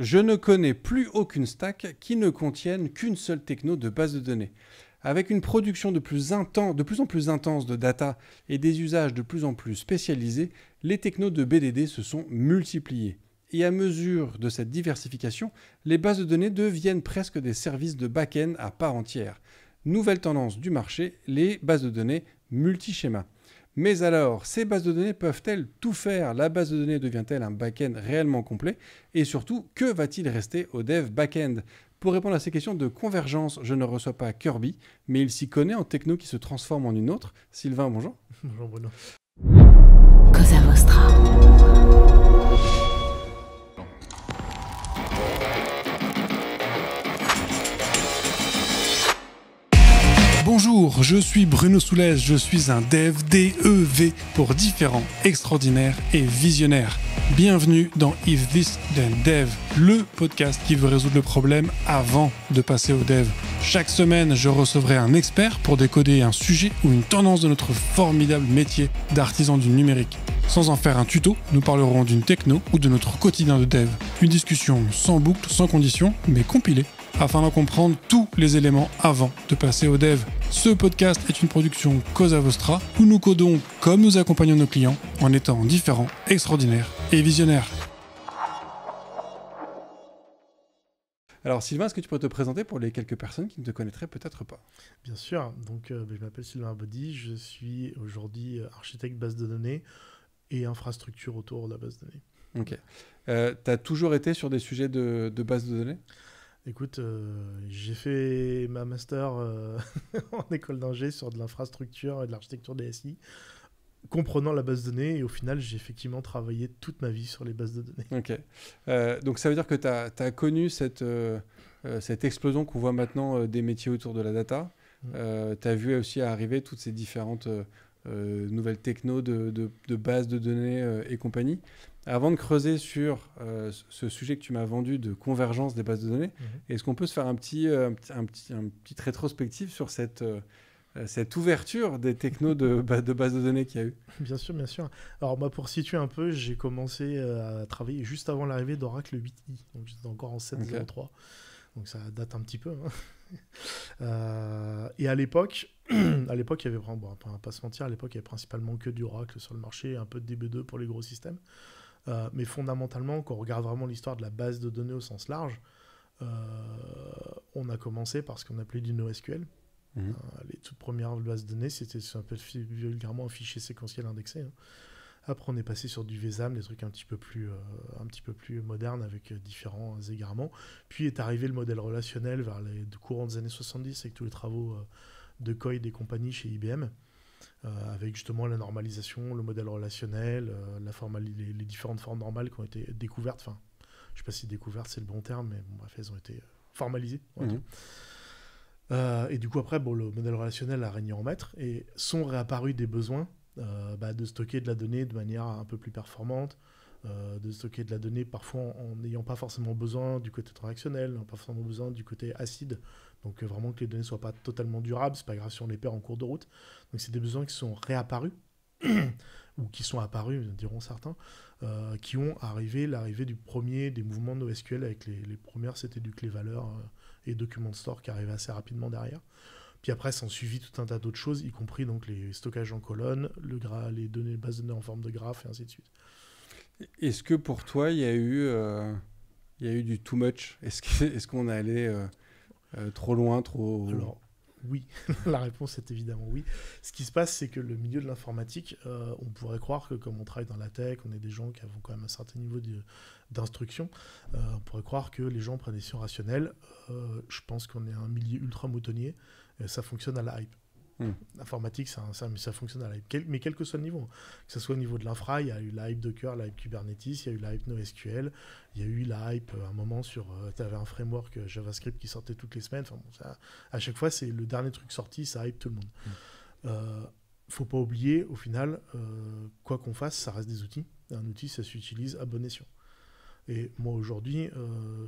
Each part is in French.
Je ne connais plus aucune stack qui ne contienne qu'une seule techno de base de données. Avec une production de plus en plus intense de data et des usages de plus en plus spécialisés, les technos de BDD se sont multipliés. Et à mesure de cette diversification, les bases de données deviennent presque des services de back-end à part entière. Nouvelle tendance du marché, les bases de données multi-schémas. Mais alors, ces bases de données peuvent-elles tout faire? La base de données devient-elle un back-end réellement complet? Et surtout, que va-t-il rester au dev back-end? Pour répondre à ces questions de convergence, je ne reçois pas Kirby, mais il s'y connaît en techno qui se transforme en une autre. Sylvain, bonjour. Bonjour Bruno. Cosa Vostra. Bonjour, je suis Bruno Soulès, je suis un dev DEV pour différents, extraordinaires et visionnaires. Bienvenue dans If This Then Dev, le podcast qui veut résoudre le problème avant de passer au dev. Chaque semaine, je recevrai un expert pour décoder un sujet ou une tendance de notre formidable métier d'artisan du numérique. Sans en faire un tuto, nous parlerons d'une techno ou de notre quotidien de dev. Une discussion sans boucle, sans condition, mais compilée, afin d'en comprendre tous les éléments avant de passer au dev. Ce podcast est une production Cosa Vostra, où nous codons comme nous accompagnons nos clients, en étant différents, extraordinaires et visionnaires. Alors Sylvain, est-ce que tu pourrais te présenter pour les quelques personnes qui ne te connaîtraient peut-être pas? Bien sûr, donc je m'appelle Sylvain Baudy, je suis aujourd'hui architecte base de données et infrastructure autour de la base de données. Ok. Tu as toujours été sur des sujets de base de données? Écoute, j'ai fait ma master en école d'ingé sur de l'infrastructure et de l'architecture DSI, comprenant la base de données, et au final, j'ai effectivement travaillé toute ma vie sur les bases de données. Ok. Donc ça veut dire que tu as connu cette explosion qu'on voit maintenant des métiers autour de la data. Tu as vu aussi arriver toutes ces différentes nouvelles technos de bases de données et compagnie. Avant de creuser sur ce sujet que tu m'as vendu de convergence des bases de données, est-ce qu'on peut se faire une petite rétrospective sur cette ouverture des technos de bases de données qu'il y a eu? Bien sûr, bien sûr. Alors moi, pour situer un peu, j'ai commencé à travailler juste avant l'arrivée d'Oracle 8i, donc j'étais encore en 7.03, donc ça date un petit peu. Et à l'époque, il y avait vraiment, bon, on va pas se mentir, à l'époque, il y avait principalement que du Oracle sur le marché, un peu de DB2 pour les gros systèmes. Mais fondamentalement, quand on regarde vraiment l'histoire de la base de données au sens large, on a commencé par ce qu'on appelait du NoSQL. Les toutes premières bases de données, c'était ce qu'on appelle vulgairement un fichier séquentiel indexé. Après, on est passé sur du VSAM, des trucs un petit peu plus modernes avec différents égarements. Puis est arrivé le modèle relationnel vers les courants des années 70 avec tous les travaux de Coyd et compagnie chez IBM. Avec justement la normalisation, le modèle relationnel, les différentes formes normales qui ont été découvertes. Enfin, je ne sais pas si découvertes c'est le bon terme, mais bon, bref, elles ont été formalisées. Et du coup, après, bon, le modèle relationnel a régné en maître et sont réapparus des besoins de stocker de la donnée de manière un peu plus performante, de stocker de la donnée parfois en n'ayant pas forcément besoin du côté transactionnel, pas forcément besoin du côté acide. Donc vraiment que les données ne soient pas totalement durables, c'est pas grave si on les perd en cours de route. Donc c'est des besoins qui sont réapparus, ou qui sont apparus, diront certains, qui ont l'arrivée du premier des mouvements de NoSQL avec les premières, c'était du clé-valeur et document store qui arrivaient assez rapidement derrière. Puis après, s'en suivit tout un tas d'autres choses, y compris donc les stockages en colonnes, les bases de données en forme de graphe, et ainsi de suite. Est-ce que pour toi, il y a eu du too much? Est-ce qu'on est allé trop loin, trop... Alors, oui, la réponse est évidemment oui. Ce qui se passe, c'est que le milieu de l'informatique, on pourrait croire que comme on travaille dans la tech, on est des gens qui ont quand même un certain niveau d'instruction, on pourrait croire que les gens prennent des décisions rationnelles. Je pense qu'on est un milieu ultra moutonnier, et ça fonctionne à la hype. L'informatique, ça fonctionne à la hype. Mais quel que soit le niveau, que ce soit au niveau de l'infra, il y a eu la hype Docker, la hype Kubernetes, il y a eu la hype NoSQL, il y a eu la hype à un moment sur... tu avais un framework JavaScript qui sortait toutes les semaines. Enfin, bon, à chaque fois, c'est le dernier truc sorti, ça hype tout le monde. Faut pas oublier, au final, quoi qu'on fasse, ça reste des outils. Un outil, ça s'utilise à bon escient. Et moi, aujourd'hui,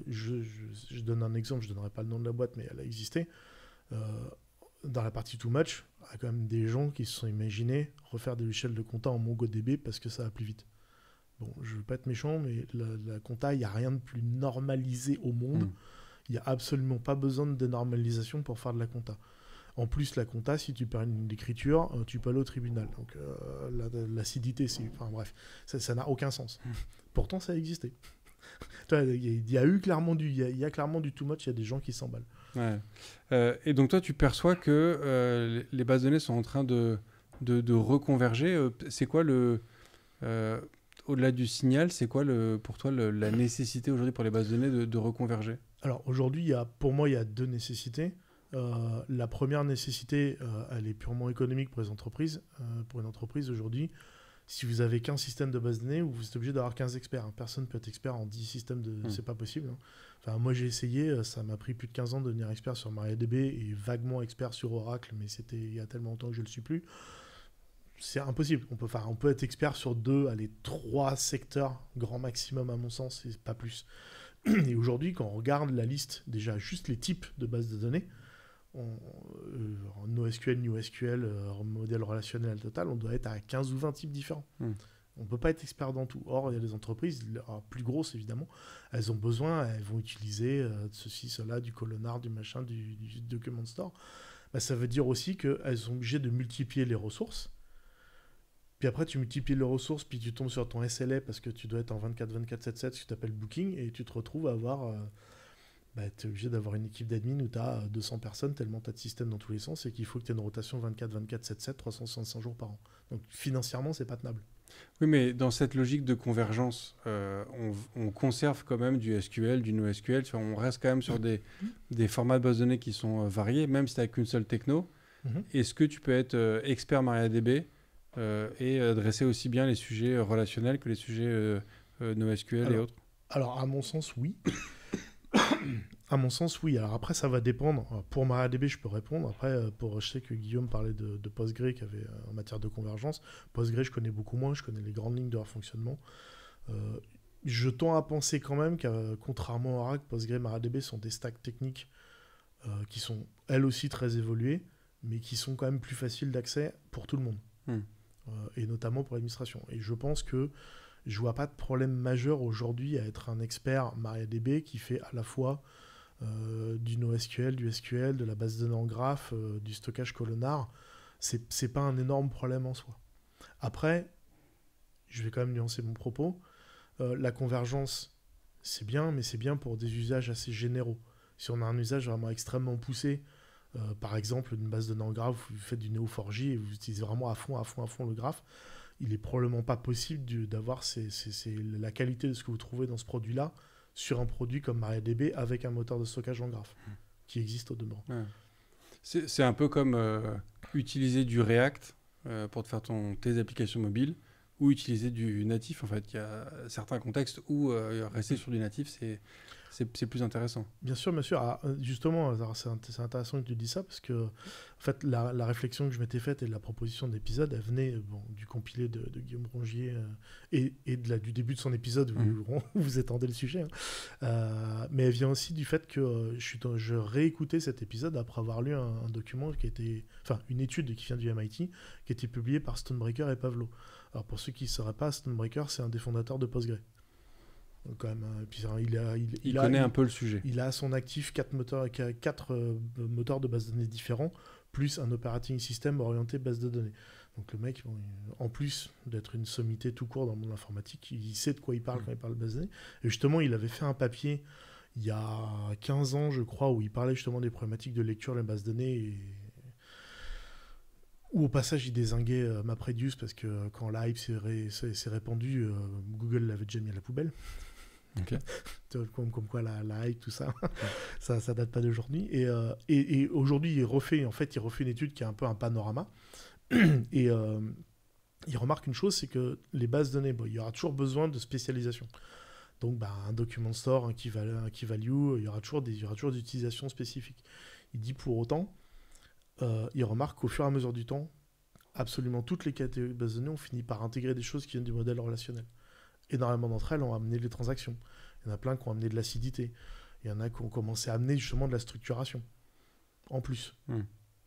je donne un exemple, je ne donnerai pas le nom de la boîte, mais elle a existé. Dans la partie too much, il y a quand même des gens qui se sont imaginés refaire des échelles de compta en MongoDB parce que ça va plus vite. Bon, je veux pas être méchant, mais la compta, il n'y a rien de plus normalisé au monde. Il n'y a absolument pas besoin de dénormalisation pour faire de la compta. En plus, la compta, si tu perds une écriture, tu peux aller au tribunal. Donc, l'acidité, enfin bref, ça n'a aucun sens. Pourtant, ça a existé. Il y a clairement du too much, il y a des gens qui s'emballent. Ouais. Et donc toi, tu perçois que les bases de données sont en train de reconverger. C'est quoi au-delà du signal, c'est quoi pour toi la nécessité aujourd'hui pour les bases de données de reconverger? Alors aujourd'hui, pour moi, il y a deux nécessités. La première nécessité, elle est purement économique pour les entreprises. Pour une entreprise aujourd'hui, si vous avez qu'un système de base de données, vous êtes obligé d'avoir 15 experts. Personne ne peut être expert en 10 systèmes c'est pas possible. Enfin, moi, j'ai essayé, ça m'a pris plus de 15 ans de devenir expert sur MariaDB et vaguement expert sur Oracle, mais c'était il y a tellement longtemps que je ne le suis plus. C'est impossible. On peut être expert sur 2, 3 secteurs, grand maximum à mon sens, et pas plus. Et aujourd'hui, quand on regarde la liste, déjà juste les types de bases de données, en NoSQL, NewSQL, modèle relationnel total, on doit être à 15 ou 20 types différents. On ne peut pas être expert dans tout. Or, il y a des entreprises, plus grosses évidemment, elles vont utiliser ceci, cela, du colonnard, du machin, du document store. Ça veut dire aussi qu'elles sont obligées de multiplier les ressources. Puis après, tu multiplies les ressources, puis tu tombes sur ton SLA parce que tu dois être en 24/24/7, ce que tu appelles booking, et tu te retrouves à avoir... tu es obligé d'avoir une équipe d'admin où tu as 200 personnes, tellement tu as de systèmes dans tous les sens, et qu'il faut que tu aies une rotation 24/24/7, 365 jours par an. Donc financièrement, c'est pas tenable. Oui, mais dans cette logique de convergence, on conserve quand même du SQL, du NoSQL. On reste quand même sur des formats de base de données qui sont variés, même si tu n'as qu'une seule techno. Est-ce que tu peux être expert MariaDB et adresser aussi bien les sujets relationnels que les sujets NoSQL et autres? Alors, à mon sens, oui. À mon sens, oui. Alors après, ça va dépendre. Pour MariaDB, je peux répondre. Après, je sais que Guillaume parlait de Postgre qui avait, en matière de convergence. Postgre, je connais beaucoup moins. Je connais les grandes lignes de leur fonctionnement. Je tends à penser quand même que, contrairement à Oracle, Postgre et MariaDB sont des stacks techniques qui sont, elles aussi, très évoluées, mais qui sont quand même plus faciles d'accès pour tout le monde. Et notamment pour l'administration. Et je pense que je vois pas de problème majeur aujourd'hui à être un expert MariaDB qui fait à la fois du NoSQL, du SQL, de la base de données en graphe, du stockage colonnard. C'est pas un énorme problème en soi. Après, je vais quand même nuancer mon propos. La convergence, c'est bien, mais c'est bien pour des usages assez généraux. Si on a un usage vraiment extrêmement poussé, par exemple une base de données en graphe, vous faites du Neo4j et vous utilisez vraiment à fond le graphe, il est probablement pas possible d'avoir la qualité de ce que vous trouvez dans ce produit-là sur un produit comme MariaDB avec un moteur de stockage en graphe qui existe au demeurant. Ouais. C'est un peu comme utiliser du React pour te faire tes applications mobiles ou utiliser du natif. En fait, il y a certains contextes où rester sur du natif, c'est plus intéressant. Bien sûr, bien sûr. Ah, justement, c'est intéressant que tu dis ça parce que en fait, la réflexion que je m'étais faite et la proposition d'épisode, elle venait du compilé de Guillaume Rongier et du début de son épisode où vous étendez le sujet. Mais elle vient aussi du fait que je réécoutais cet épisode après avoir lu un document qui était, enfin, une étude qui vient du MIT, qui a été publiée par Stonebreaker et Pavlo. Alors pour ceux qui ne sauraient pas, Stonebreaker, c'est un des fondateurs de Postgre. Donc, quand même, et puis, il connaît un peu le sujet. Il a à son actif 4 moteurs de base de données différents, plus un operating system orienté base de données. Donc le mec, en plus d'être une sommité tout court dans le monde informatique, il sait de quoi il parle quand il parle de base de données. Et justement, il avait fait un papier il y a 15 ans, je crois, où il parlait justement des problématiques de lecture des bases de données où au passage il dézinguait MapReduce parce que quand la hype s'est répandue, Google l'avait déjà mis à la poubelle. Okay. comme quoi la hype, tout ça, ça date pas d'aujourd'hui. Et aujourd'hui, il refait une étude qui est un peu un panorama. Et il remarque une chose, c'est que les bases de données, il y aura toujours besoin de spécialisation. Donc, un document store, un key value, il y aura toujours des utilisations spécifiques. Il dit pour autant, il remarque qu'au fur et à mesure du temps, absolument toutes les catégories de bases de données ont fini par intégrer des choses qui viennent du modèle relationnel. Énormément d'entre elles ont amené les transactions. Il y en a plein qui ont amené de l'acidité. Il y en a qui ont commencé à amener justement de la structuration. En plus.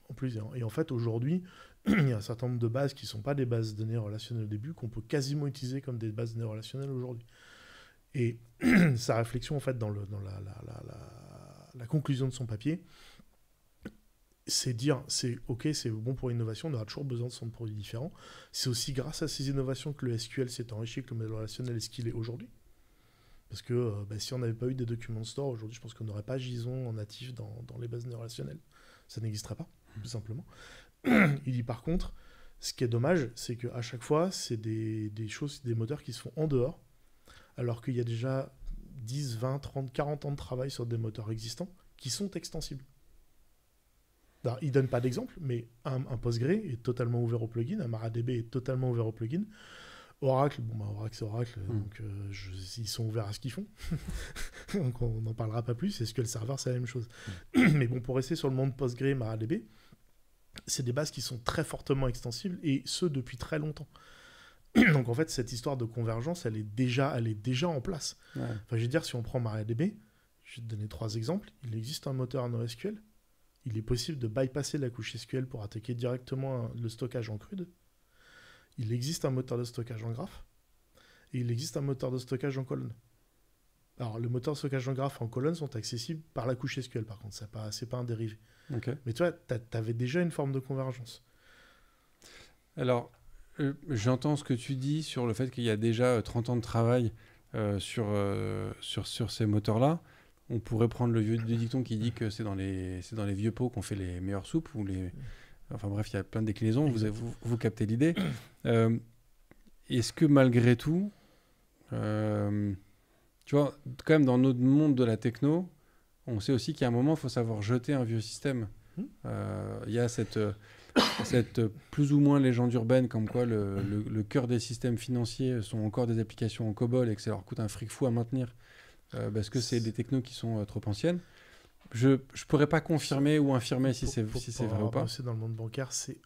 En plus, et en fait, aujourd'hui, il y a un certain nombre de bases qui ne sont pas des bases de données relationnelles au début, qu'on peut quasiment utiliser comme des bases de données relationnelles aujourd'hui. Et sa réflexion, en fait, dans la conclusion de son papier, c'est dire, c'est OK, c'est bon pour l'innovation, on aura toujours besoin de son produits différents. C'est aussi grâce à ces innovations que le SQL s'est enrichi, que le modèle relationnel est ce qu'il est aujourd'hui. Parce que si on n'avait pas eu des documents de store, aujourd'hui, je pense qu'on n'aurait pas JSON en natif dans les bases de données relationnelles. Ça n'existerait pas, tout simplement. Il dit par contre, ce qui est dommage, c'est qu'à chaque fois, c'est des choses, des moteurs qui se font en dehors, alors qu'il y a déjà 10, 20, 30, 40 ans de travail sur des moteurs existants qui sont extensibles. Alors, il ne donne pas d'exemple, mais un Postgre est totalement ouvert au plugin, un MariaDB est totalement ouvert au plugin. Oracle, Oracle c'est Oracle, donc ils sont ouverts à ce qu'ils font. Donc on n'en parlera pas plus. SQL Server, c'est la même chose. Mais bon, pour rester sur le monde Postgre, MariaDB, c'est des bases qui sont très fortement extensibles, et ce, depuis très longtemps. Donc en fait, cette histoire de convergence, elle est déjà en place. Ouais. Enfin, je veux dire, si on prend MariaDB, je vais te donner 3 exemples. Il existe un moteur NoSQL. Il est possible de bypasser la couche SQL pour attaquer directement le stockage en CRUD. Il existe un moteur de stockage en graphe. Et il existe un moteur de stockage en colonne. Alors, les moteurs de stockage en graphe en colonne sont accessibles par la couche SQL, par contre. C'est pas un dérivé. Okay. Mais tu vois, tu avais déjà une forme de convergence. Alors, j'entends ce que tu dis sur le fait qu'il y a déjà 30 ans de travail sur ces moteurs-là. On pourrait prendre le vieux dicton qui dit que c'est dans les vieux pots qu'on fait les meilleures soupes. Enfin bref, il y a plein de déclinaisons. Vous captez l'idée. Est-ce que malgré tout, tu vois, quand même dans notre monde de la techno, on sait aussi qu'à un moment, il faut savoir jeter un vieux système. Il y a cette plus ou moins légende urbaine comme quoi le cœur des systèmes financiers sont encore des applications en COBOL et que ça leur coûte un fric fou à maintenir parce que c'est des technos qui sont trop anciennes. Je pourrais pas confirmer ou infirmer si c'est vrai ou pas. Dans le monde bancaire, c'est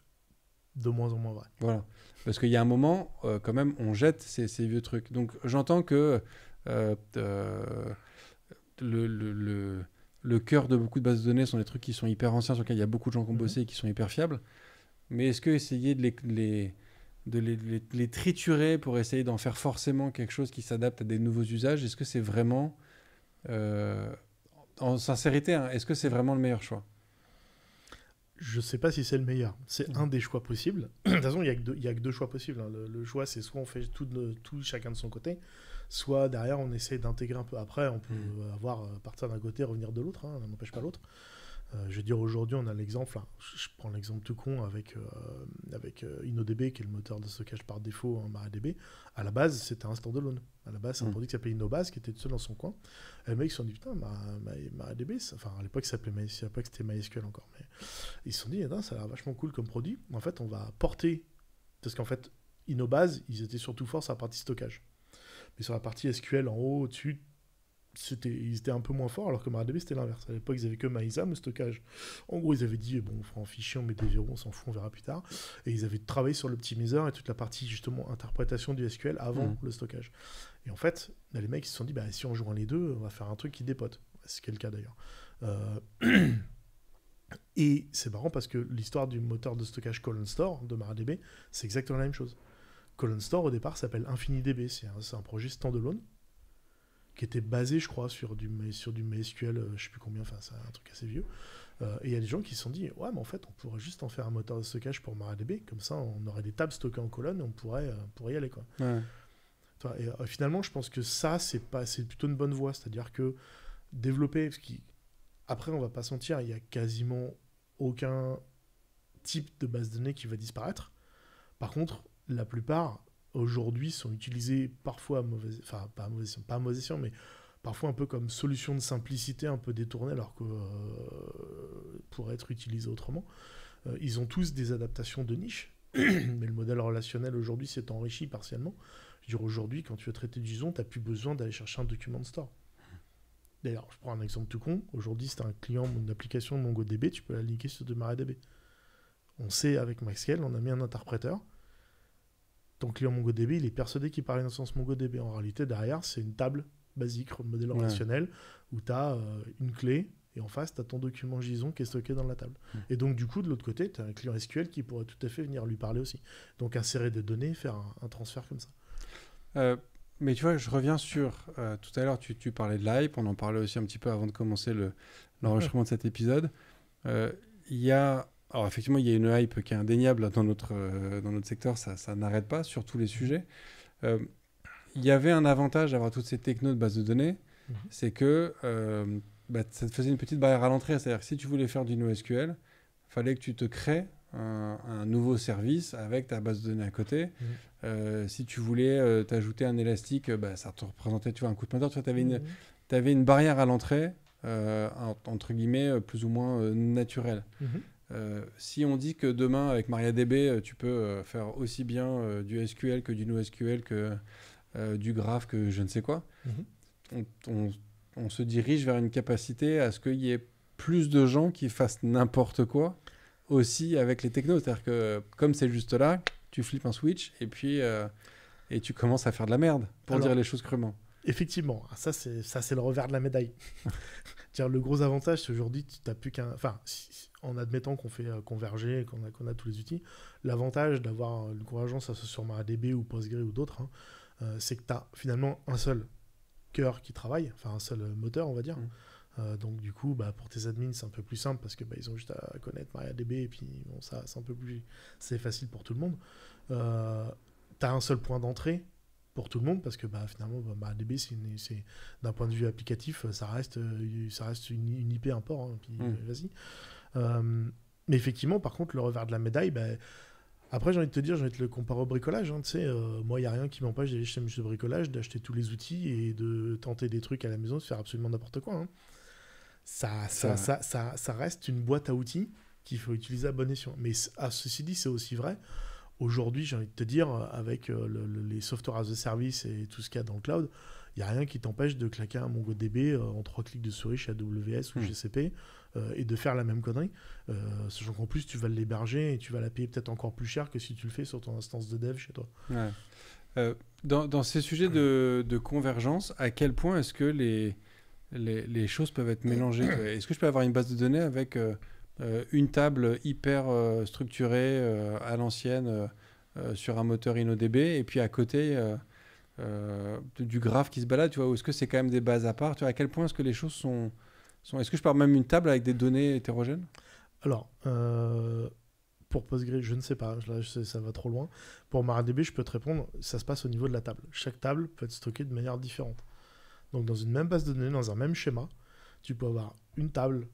de moins en moins vrai. Voilà. Parce qu'il y a un moment, quand même, on jette ces vieux trucs. Donc j'entends que le cœur de beaucoup de bases de données sont des trucs qui sont hyper anciens, sur lesquels il y a beaucoup de gens qui ont bossé et qui sont hyper fiables. Mais est-ce que essayer de les triturer pour essayer d'en faire forcément quelque chose qui s'adapte à des nouveaux usages, est-ce que c'est vraiment, en sincérité, hein, est-ce que c'est vraiment le meilleur choix ? Je ne sais pas si c'est le meilleur. C'est un des choix possibles. De toute façon, il n'y a que deux choix possibles. Hein. Le choix, c'est soit on fait tout chacun de son côté, soit derrière, on essaie d'intégrer un peu. Après, on peut partir d'un côté, revenir de l'autre. Hein, ça n'empêche pas l'autre. Je veux dire, aujourd'hui, on a l'exemple, je prends l'exemple tout con avec InnoDB, qui est le moteur de stockage par défaut en MariaDB. À la base, c'était un standalone. À la base, c'est un produit qui s'appelait InnoBase, qui était tout seul dans son coin. Et les mecs se sont dit, putain, MariaDB, enfin, à l'époque, c'était MySQL encore. Mais ils se sont dit, ça a l'air vachement cool comme produit. En fait, on va porter, parce qu'en fait, InnoBase, ils étaient surtout forts sur la partie stockage. Mais sur la partie SQL, en haut, au-dessus, ils étaient un peu moins forts, alors que MariaDB c'était l'inverse. À l'époque, ils avaient que MyISAM, le stockage. En gros, ils avaient dit, bon, on fera en fichier, on met des verrous, on s'en fout, on verra plus tard. Et ils avaient travaillé sur l'optimiseur et toute la partie, justement, interprétation du SQL avant le stockage. Et en fait, les mecs, ils se sont dit, si on joint les deux, on va faire un truc qui dépote. C'est le cas d'ailleurs. Et c'est marrant parce que l'histoire du moteur de stockage Colon Store de MariaDB, c'est exactement la même chose. Colon Store, au départ, s'appelle InfiniDB. C'est un projet standalone qui était basé, je crois, sur du MySQL, je sais plus combien, enfin, c'est un truc assez vieux. Et il y a des gens qui se sont dit, ouais, mais en fait, on pourrait juste en faire un moteur de stockage pour MariaDB, comme ça, on aurait des tables stockées en colonne et on pourrait y aller, quoi. Ouais. Et finalement, je pense que ça, c'est plutôt une bonne voie, c'est-à-dire que développer, après, on va pas se mentir, il y a quasiment aucun type de base de données qui va disparaître. Par contre, la plupart aujourd'hui sont utilisés parfois à pas à mauvais escient, mais parfois un peu comme solution de simplicité un peu détournée, alors que pourrait être utilisé autrement. Ils ont tous des adaptations de niche, mais le modèle relationnel aujourd'hui s'est enrichi partiellement. Je veux dire, aujourd'hui, quand tu veux traiter du JSON, tu n'as plus besoin d'aller chercher un document de store. D'ailleurs, je prends un exemple tout con. Aujourd'hui, si tu as un client, une application de MongoDB, tu peux la linker sur de MariaDB. On sait, avec MySQL, on a mis un interpréteur. Ton client MongoDB, il est persuadé qu'il parle dans le sens MongoDB. En réalité, derrière, c'est une table basique, modèle relationnel, où tu as une clé, Et en face, tu as ton document JSON qui est stocké dans la table. Et donc, du coup, de l'autre côté, tu as un client SQL qui pourrait tout à fait venir lui parler aussi. Donc, insérer des données, faire un transfert comme ça. Mais tu vois, je reviens sur... tout à l'heure, tu parlais de l'hype. On en parlait aussi un petit peu avant de commencer l'enregistrement de cet épisode. Alors, effectivement, il y a une hype qui est indéniable dans notre secteur. Ça n'arrête pas sur tous les sujets. Il y avait un avantage d'avoir toutes ces technos de base de données. C'est que ça te faisait une petite barrière à l'entrée. C'est-à-dire que si tu voulais faire du NoSQL, il fallait que tu te crées un nouveau service avec ta base de données à côté. Si tu voulais t'ajouter un élastique, ça te représentait un coup de moteur. Tu avais une barrière à l'entrée, entre guillemets, plus ou moins naturelle. Si on dit que demain, avec MariaDB, tu peux faire aussi bien du SQL que du NoSQL, que du graph, que je ne sais quoi, on se dirige vers une capacité à ce qu'il y ait plus de gens qui fassent n'importe quoi aussi avec les technos. C'est-à-dire que comme c'est juste là, tu flippes un switch et puis et tu commences à faire de la merde, pour dire les choses crûment. Effectivement, ça c'est le revers de la médaille. Le gros avantage, c'est aujourd'hui, tu n'as plus qu'un... Enfin, en admettant qu'on fait converger, qu'on a tous les outils, l'avantage d'avoir une convergence sur MariaDB ou Postgre ou d'autres, c'est que tu as finalement un seul cœur qui travaille, enfin un seul moteur, on va dire. Donc du coup, pour tes admins, c'est un peu plus simple parce que ils ont juste à connaître MariaDB et puis bon, ça c'est un peu plus... C'est facile pour tout le monde. Tu as un seul point d'entrée pour tout le monde parce que finalement MariaDB c'est d'un point de vue applicatif ça reste une IP import puis vas-y. Mais effectivement, par contre, le revers de la médaille, après, j'ai envie de te le comparer au bricolage. Moi, il n'y a rien qui m'empêche d'aller chez M. de bricolage, d'acheter tous les outils et de tenter des trucs à la maison, de faire absolument n'importe quoi. Ça reste une boîte à outils qu'il faut utiliser à bon escient. Mais ceci dit, c'est aussi vrai. Aujourd'hui, j'ai envie de te dire, avec les software as a service et tout ce qu'il y a dans le cloud, il n'y a rien qui t'empêche de claquer un MongoDB en 3 clics de souris chez AWS ou GCP et de faire la même connerie. Sachant qu'en plus, tu vas l'héberger et tu vas la payer peut-être encore plus cher que si tu le fais sur ton instance de dev chez toi. Ouais. Dans ces sujets de convergence, à quel point est-ce que les choses peuvent être mélangées? Est-ce que je peux avoir une base de données avec une table hyper structurée à l'ancienne sur un moteur InnoDB et puis à côté... du graphe qui se balade, ou est-ce que c'est quand même des bases à part? À quel point est-ce que les choses sont... Est-ce que je peux avoir même une table avec des données hétérogènes? Alors, pour Postgre, je ne sais pas. Là, ça va trop loin. Pour MariaDB, je peux te répondre, ça se passe au niveau de la table. Chaque table peut être stockée de manière différente. Donc, dans une même base de données, dans un même schéma, tu peux avoir une table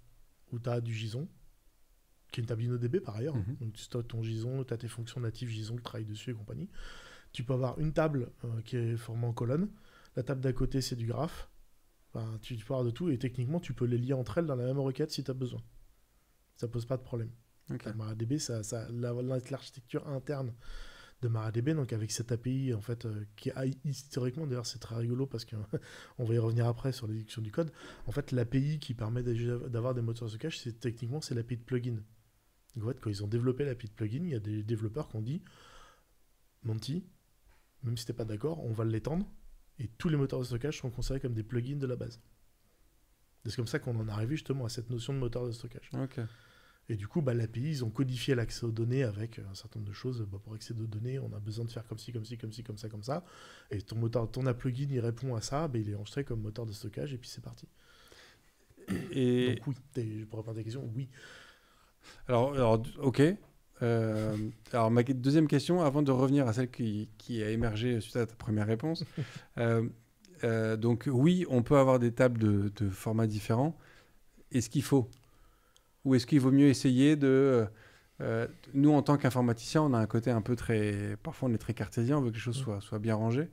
où tu as du JSON, qui est une table InnoDB par ailleurs. Donc, tu stockes ton JSON, tu as tes fonctions natives JSON qui travaillent dessus et compagnie. Tu peux avoir une table qui est formée en colonne. La table d'à côté, c'est du graphe. Enfin, tu peux avoir de tout. Et techniquement, tu peux les lier entre elles dans la même requête si tu as besoin. Ça pose pas de problème. Okay. MariaDB, l'architecture interne de MariaDB, donc avec cette API, en fait, qui est historiquement, d'ailleurs, c'est très rigolo parce qu'on va y revenir après sur l'édition du code. En fait, l'API qui permet d'avoir des moteurs de stockage, techniquement, c'est l'API de plugin. Donc, en fait, quand ils ont développé l'API de plugin, il y a des développeurs qui ont dit Monty, même si t'es pas d'accord, on va l'étendre et tous les moteurs de stockage sont considérés comme des plugins de la base. C'est comme ça qu'on en est arrivé justement à cette notion de moteur de stockage. Okay. Et du coup, l'API, ils ont codifié l'accès aux données avec un certain nombre de choses. Pour accéder aux données, on a besoin de faire comme ci, comme ci, comme ci, comme ça, comme ça. Et ton plugin, il répond à ça, il est enregistré comme moteur de stockage et puis c'est parti. Et... Donc oui, pour répondre à ta question, oui. Alors ok. Alors ma deuxième question, avant de revenir à celle qui a émergé suite à ta première réponse. Donc oui, on peut avoir des tables de formats différents. Est-ce qu'il faut? Ou est-ce qu'il vaut mieux essayer de... nous, en tant qu'informaticiens, on a un côté un peu très... Parfois, on est très cartésien, on veut que les choses soient bien rangées.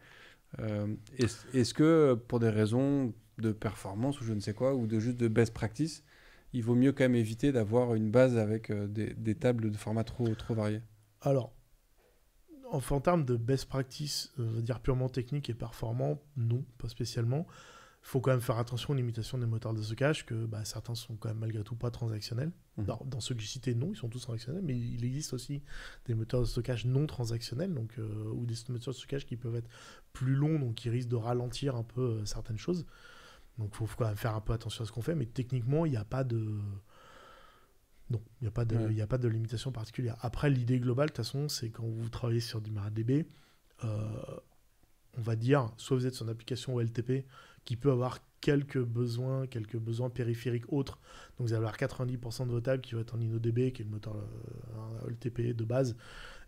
Est-ce que, pour des raisons de performance ou je ne sais quoi, ou juste de best practice, il vaut mieux quand même éviter d'avoir une base avec des tables de format trop variés? Alors, en termes de best practice, dire purement technique et performant, non, pas spécialement. Il faut quand même faire attention aux limitations des moteurs de stockage, que certains sont quand même malgré tout pas transactionnels. Dans ceux que j'ai cités, non, ils sont tous transactionnels, mais il existe aussi des moteurs de stockage non transactionnels, donc, ou des moteurs de stockage qui peuvent être plus longs, donc qui risquent de ralentir un peu certaines choses. Donc il faut quand même faire un peu attention à ce qu'on fait, mais techniquement, il n'y a pas de... Non, il n'y a pas de, il y a pas de limitation particulière. Après, l'idée globale, de toute façon, c'est quand vous travaillez sur du MariaDB, on va dire, soit vous êtes sur une application OLTP qui peut avoir quelques besoins périphériques autres. Donc vous allez avoir 90% de vos tables qui vont être en InnoDB, qui est le moteur OLTP de base.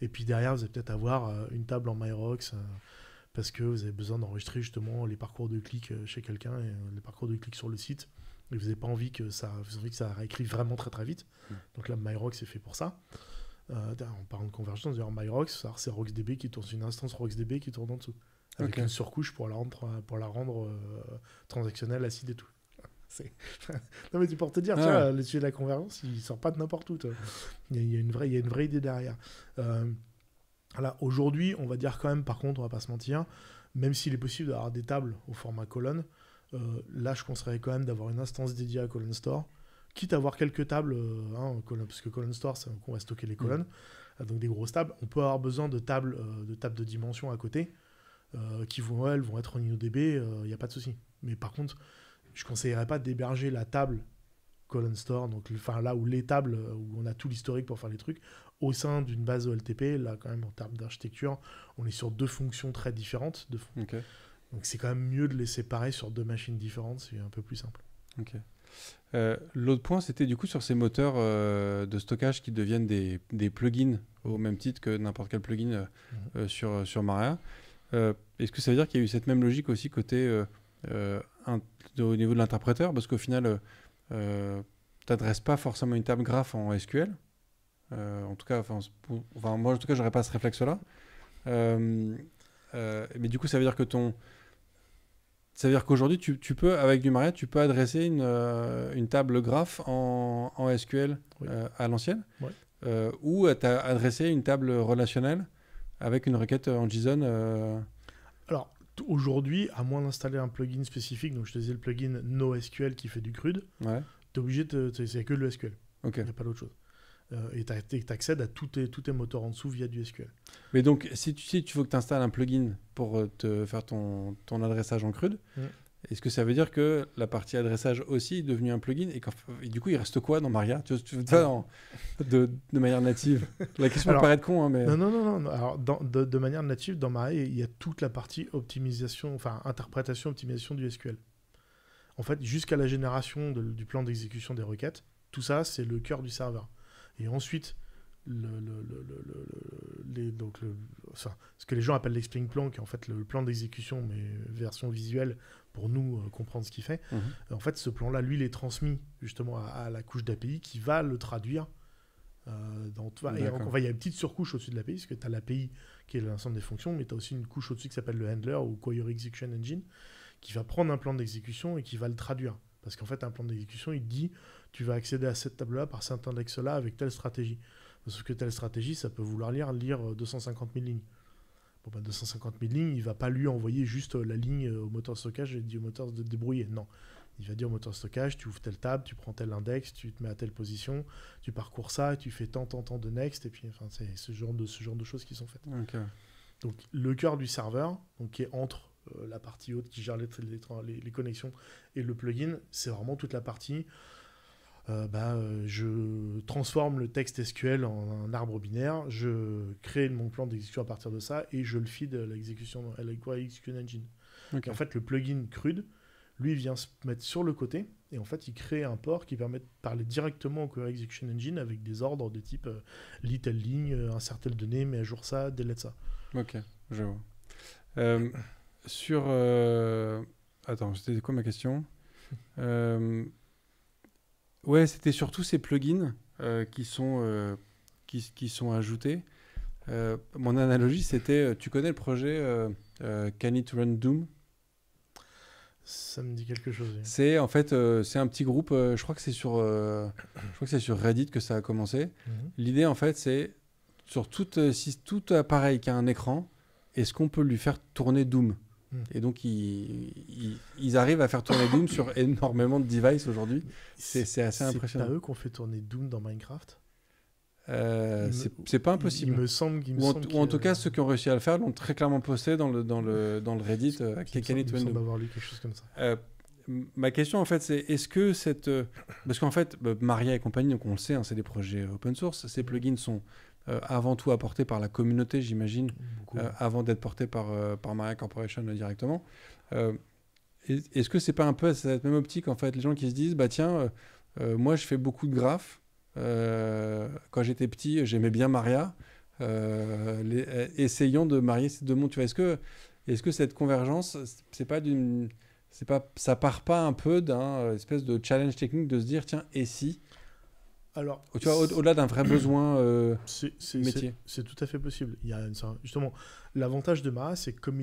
Et puis derrière, vous allez peut-être avoir une table en MyRox parce que vous avez besoin d'enregistrer justement les parcours de clic chez quelqu'un et les parcours de clic sur le site. Et vous n'avez pas envie que ça réécrive vraiment très très vite. Donc là, MyRox est fait pour ça. En parlant de convergence, d'ailleurs, MyRox, c'est RoxDB qui tourne sur une instance RoxDB qui tourne en dessous. Avec une surcouche pour la rendre transactionnelle, acide et tout. Non mais tu peux te dire, tiens, le sujet de la convergence, il sort pas de n'importe où. Il y a une vraie idée derrière. Là, aujourd'hui, on va dire quand même, par contre, on va pas se mentir, même s'il est possible d'avoir des tables au format colonne, là, je conseillerais quand même d'avoir une instance dédiée à Column Store, quitte à avoir quelques tables, parce que Column Store, c'est qu'on va stocker les colonnes, donc des grosses tables. On peut avoir besoin de tables de dimension à côté, qui vont être en InnoDB, il n'y a pas de souci. Mais par contre, je ne conseillerais pas d'héberger la table Column Store, donc là où les tables, où on a tout l'historique pour faire les trucs, au sein d'une base OLTP. Là, quand même, en termes d'architecture, on est sur deux fonctions très différentes. Okay. Donc c'est quand même mieux de les séparer sur deux machines différentes, c'est un peu plus simple. Ok. L'autre point, c'était du coup sur ces moteurs de stockage qui deviennent des plugins au même titre que n'importe quel plugin sur Maria. Est-ce que ça veut dire qu'il y a eu cette même logique aussi côté au niveau de l'interpréteur, parce qu'au final, tu n'adresses pas forcément une table graph en SQL. En tout cas, moi en tout cas, j'aurais pas ce réflexe-là. Mais du coup, ça veut dire que ça veut dire qu'aujourd'hui, tu peux, avec du Maria, tu peux adresser une table graph en SQL à l'ancienne, ou tu as adressé une table relationnelle avec une requête en JSON. Alors, aujourd'hui, à moins d'installer un plugin spécifique, donc je te disais le plugin NoSQL qui fait du CRUD, tu es obligé c'est que le SQL. Il n'y a pas d'autre chose. Et tu accèdes à tous tes moteurs en dessous via du SQL. Mais donc, si tu veux que tu installes un plugin pour te faire ton adressage en CRUD, est-ce que ça veut dire que la partie adressage aussi est devenue un plugin et du coup, il reste quoi dans Maria de manière native? La question peut paraître con, hein, mais... Non. Alors, de manière native, dans Maria, il y a toute la partie optimisation, enfin interprétation, optimisation du SQL. En fait, jusqu'à la génération du plan d'exécution des requêtes, tout ça, c'est le cœur du serveur. Et ensuite, ce que les gens appellent l'explain plan, qui est en fait le plan d'exécution, mais version visuelle, pour nous comprendre ce qu'il fait. En fait, ce plan-là, lui, il est transmis justement à la couche d'API qui va le traduire. Et il y a une petite surcouche au-dessus de l'API, parce que tu as l'API qui est l'ensemble des fonctions, mais tu as aussi une couche au-dessus qui s'appelle le handler ou Query Execution Engine, qui va prendre un plan d'exécution et qui va le traduire. Parce qu'en fait, un plan d'exécution, il te dit tu vas accéder à cette table-là par cet index-là avec telle stratégie. Sauf que telle stratégie, ça peut vouloir lire 250 000 lignes. Bon, 250 000 lignes, il ne va pas lui envoyer juste la ligne au moteur de stockage et dire au moteur de débrouiller. Non. Il va dire au moteur de stockage, tu ouvres telle table, tu prends tel index, tu te mets à telle position, tu parcours ça, tu fais tant de next, et puis c'est ce genre de choses qui sont faites. Okay. Donc le cœur du serveur, donc, qui est entre la partie haute qui gère les connexions et le plugin, c'est vraiment toute la partie je transforme le texte SQL en un arbre binaire, je crée mon plan d'exécution à partir de ça et je le feed à l'exécution engine. Okay. En fait, le plugin CRUD, lui, vient se mettre sur le côté et en fait, il crée un port qui permet de parler directement au Query Execution Engine avec des ordres de type lis telle ligne, insère telle donnée, mets à jour ça, delete ça. Ok, je vois. Attends, c'était quoi ma question? Ouais, c'était surtout ces plugins qui sont ajoutés. Mon analogie, c'était, tu connais le projet Can It Run Doom? Ça me dit quelque chose. Oui. C'est en fait, c'est un petit groupe. Je crois que c'est sur Reddit que ça a commencé. L'idée, en fait, c'est sur tout appareil qui a un écran, est-ce qu'on peut lui faire tourner Doom? Et donc, ils arrivent à faire tourner Doom sur énormément de devices aujourd'hui. C'est assez impressionnant. C'est pas eux qu'on fait tourner Doom dans Minecraft? C'est pas impossible. Il me semble ou en tout cas, ceux qui ont réussi à le faire l'ont très clairement posté dans le Reddit. Il me semble avoir lu quelque chose comme ça. ma question, en fait, c'est est-ce que cette... parce qu'en fait, Maria et compagnie, donc on le sait, hein, c'est des projets open source. Ces plugins sont avant tout apportés par la communauté, j'imagine, avant d'être portés par Maria Corporation directement. Est-ce que c'est pas un peu cette même optique, en fait, les gens qui se disent, bah tiens, moi, je fais beaucoup de graphes. Quand j'étais petit, j'aimais bien Maria. Essayons de marier ces deux mondes. Tu vois, est-ce que cette convergence, ça part pas un peu d'un espèce de challenge technique de se dire, tiens, et si? Alors, tu vois, au-delà d'un vrai besoin métier. C'est tout à fait possible. Il y a justement l'avantage de Maria, c'est que comme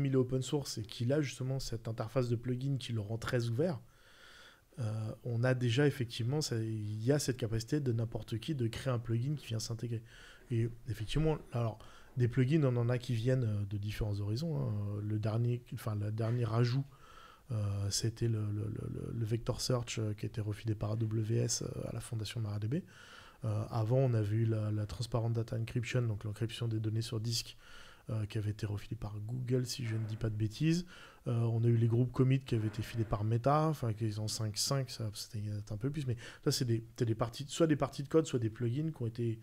il est open source et qu'il a justement cette interface de plugin qui le rend très ouvert, on a déjà effectivement, il y a cette capacité de n'importe qui de créer un plugin qui vient s'intégrer. Et effectivement, alors des plugins, on en a qui viennent de différents horizons. Hein. Le dernier rajout, c'était le Vector Search qui a été refilé par AWS à la fondation MariaDB. Avant, on avait eu la Transparent Data Encryption, donc l'encryption des données sur disque, qui avait été refilé par Google, si je ne dis pas de bêtises. On a eu les groupes commit qui avaient été filés par Meta, enfin qui sont 5.5, ça c'était un peu plus, mais ça c'est des parties, soit des parties de code, soit des plugins qui ont été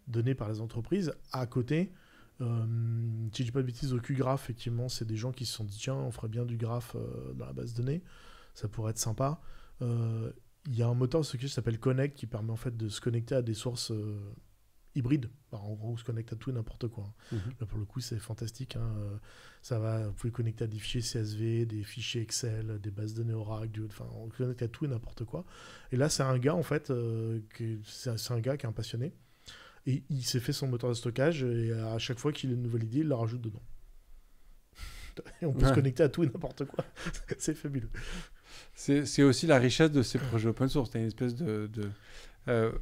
donnés par les entreprises. À côté, si je dis pas de bêtises, au QGraph, effectivement, c'est des gens qui se sont dit tiens, on ferait bien du graph dans la base de données, ça pourrait être sympa. Il y a un moteur qui s'appelle Connect qui permet en fait de se connecter à des sources hybrides. Alors, en gros, on se connecte à tout et n'importe quoi. Là, pour le coup, c'est fantastique. Hein. Vous pouvez connecter à des fichiers CSV, des fichiers Excel, des bases de données Oracle, on connecte à tout et n'importe quoi. Et là, c'est un gars, en fait, c'est un gars qui est un passionné. Et il s'est fait son moteur de stockage et à chaque fois qu'il a une nouvelle idée, il la rajoute dedans. Et on peut se connecter à tout et n'importe quoi. C'est fabuleux. C'est aussi la richesse de ces projets open source. T'as une espèce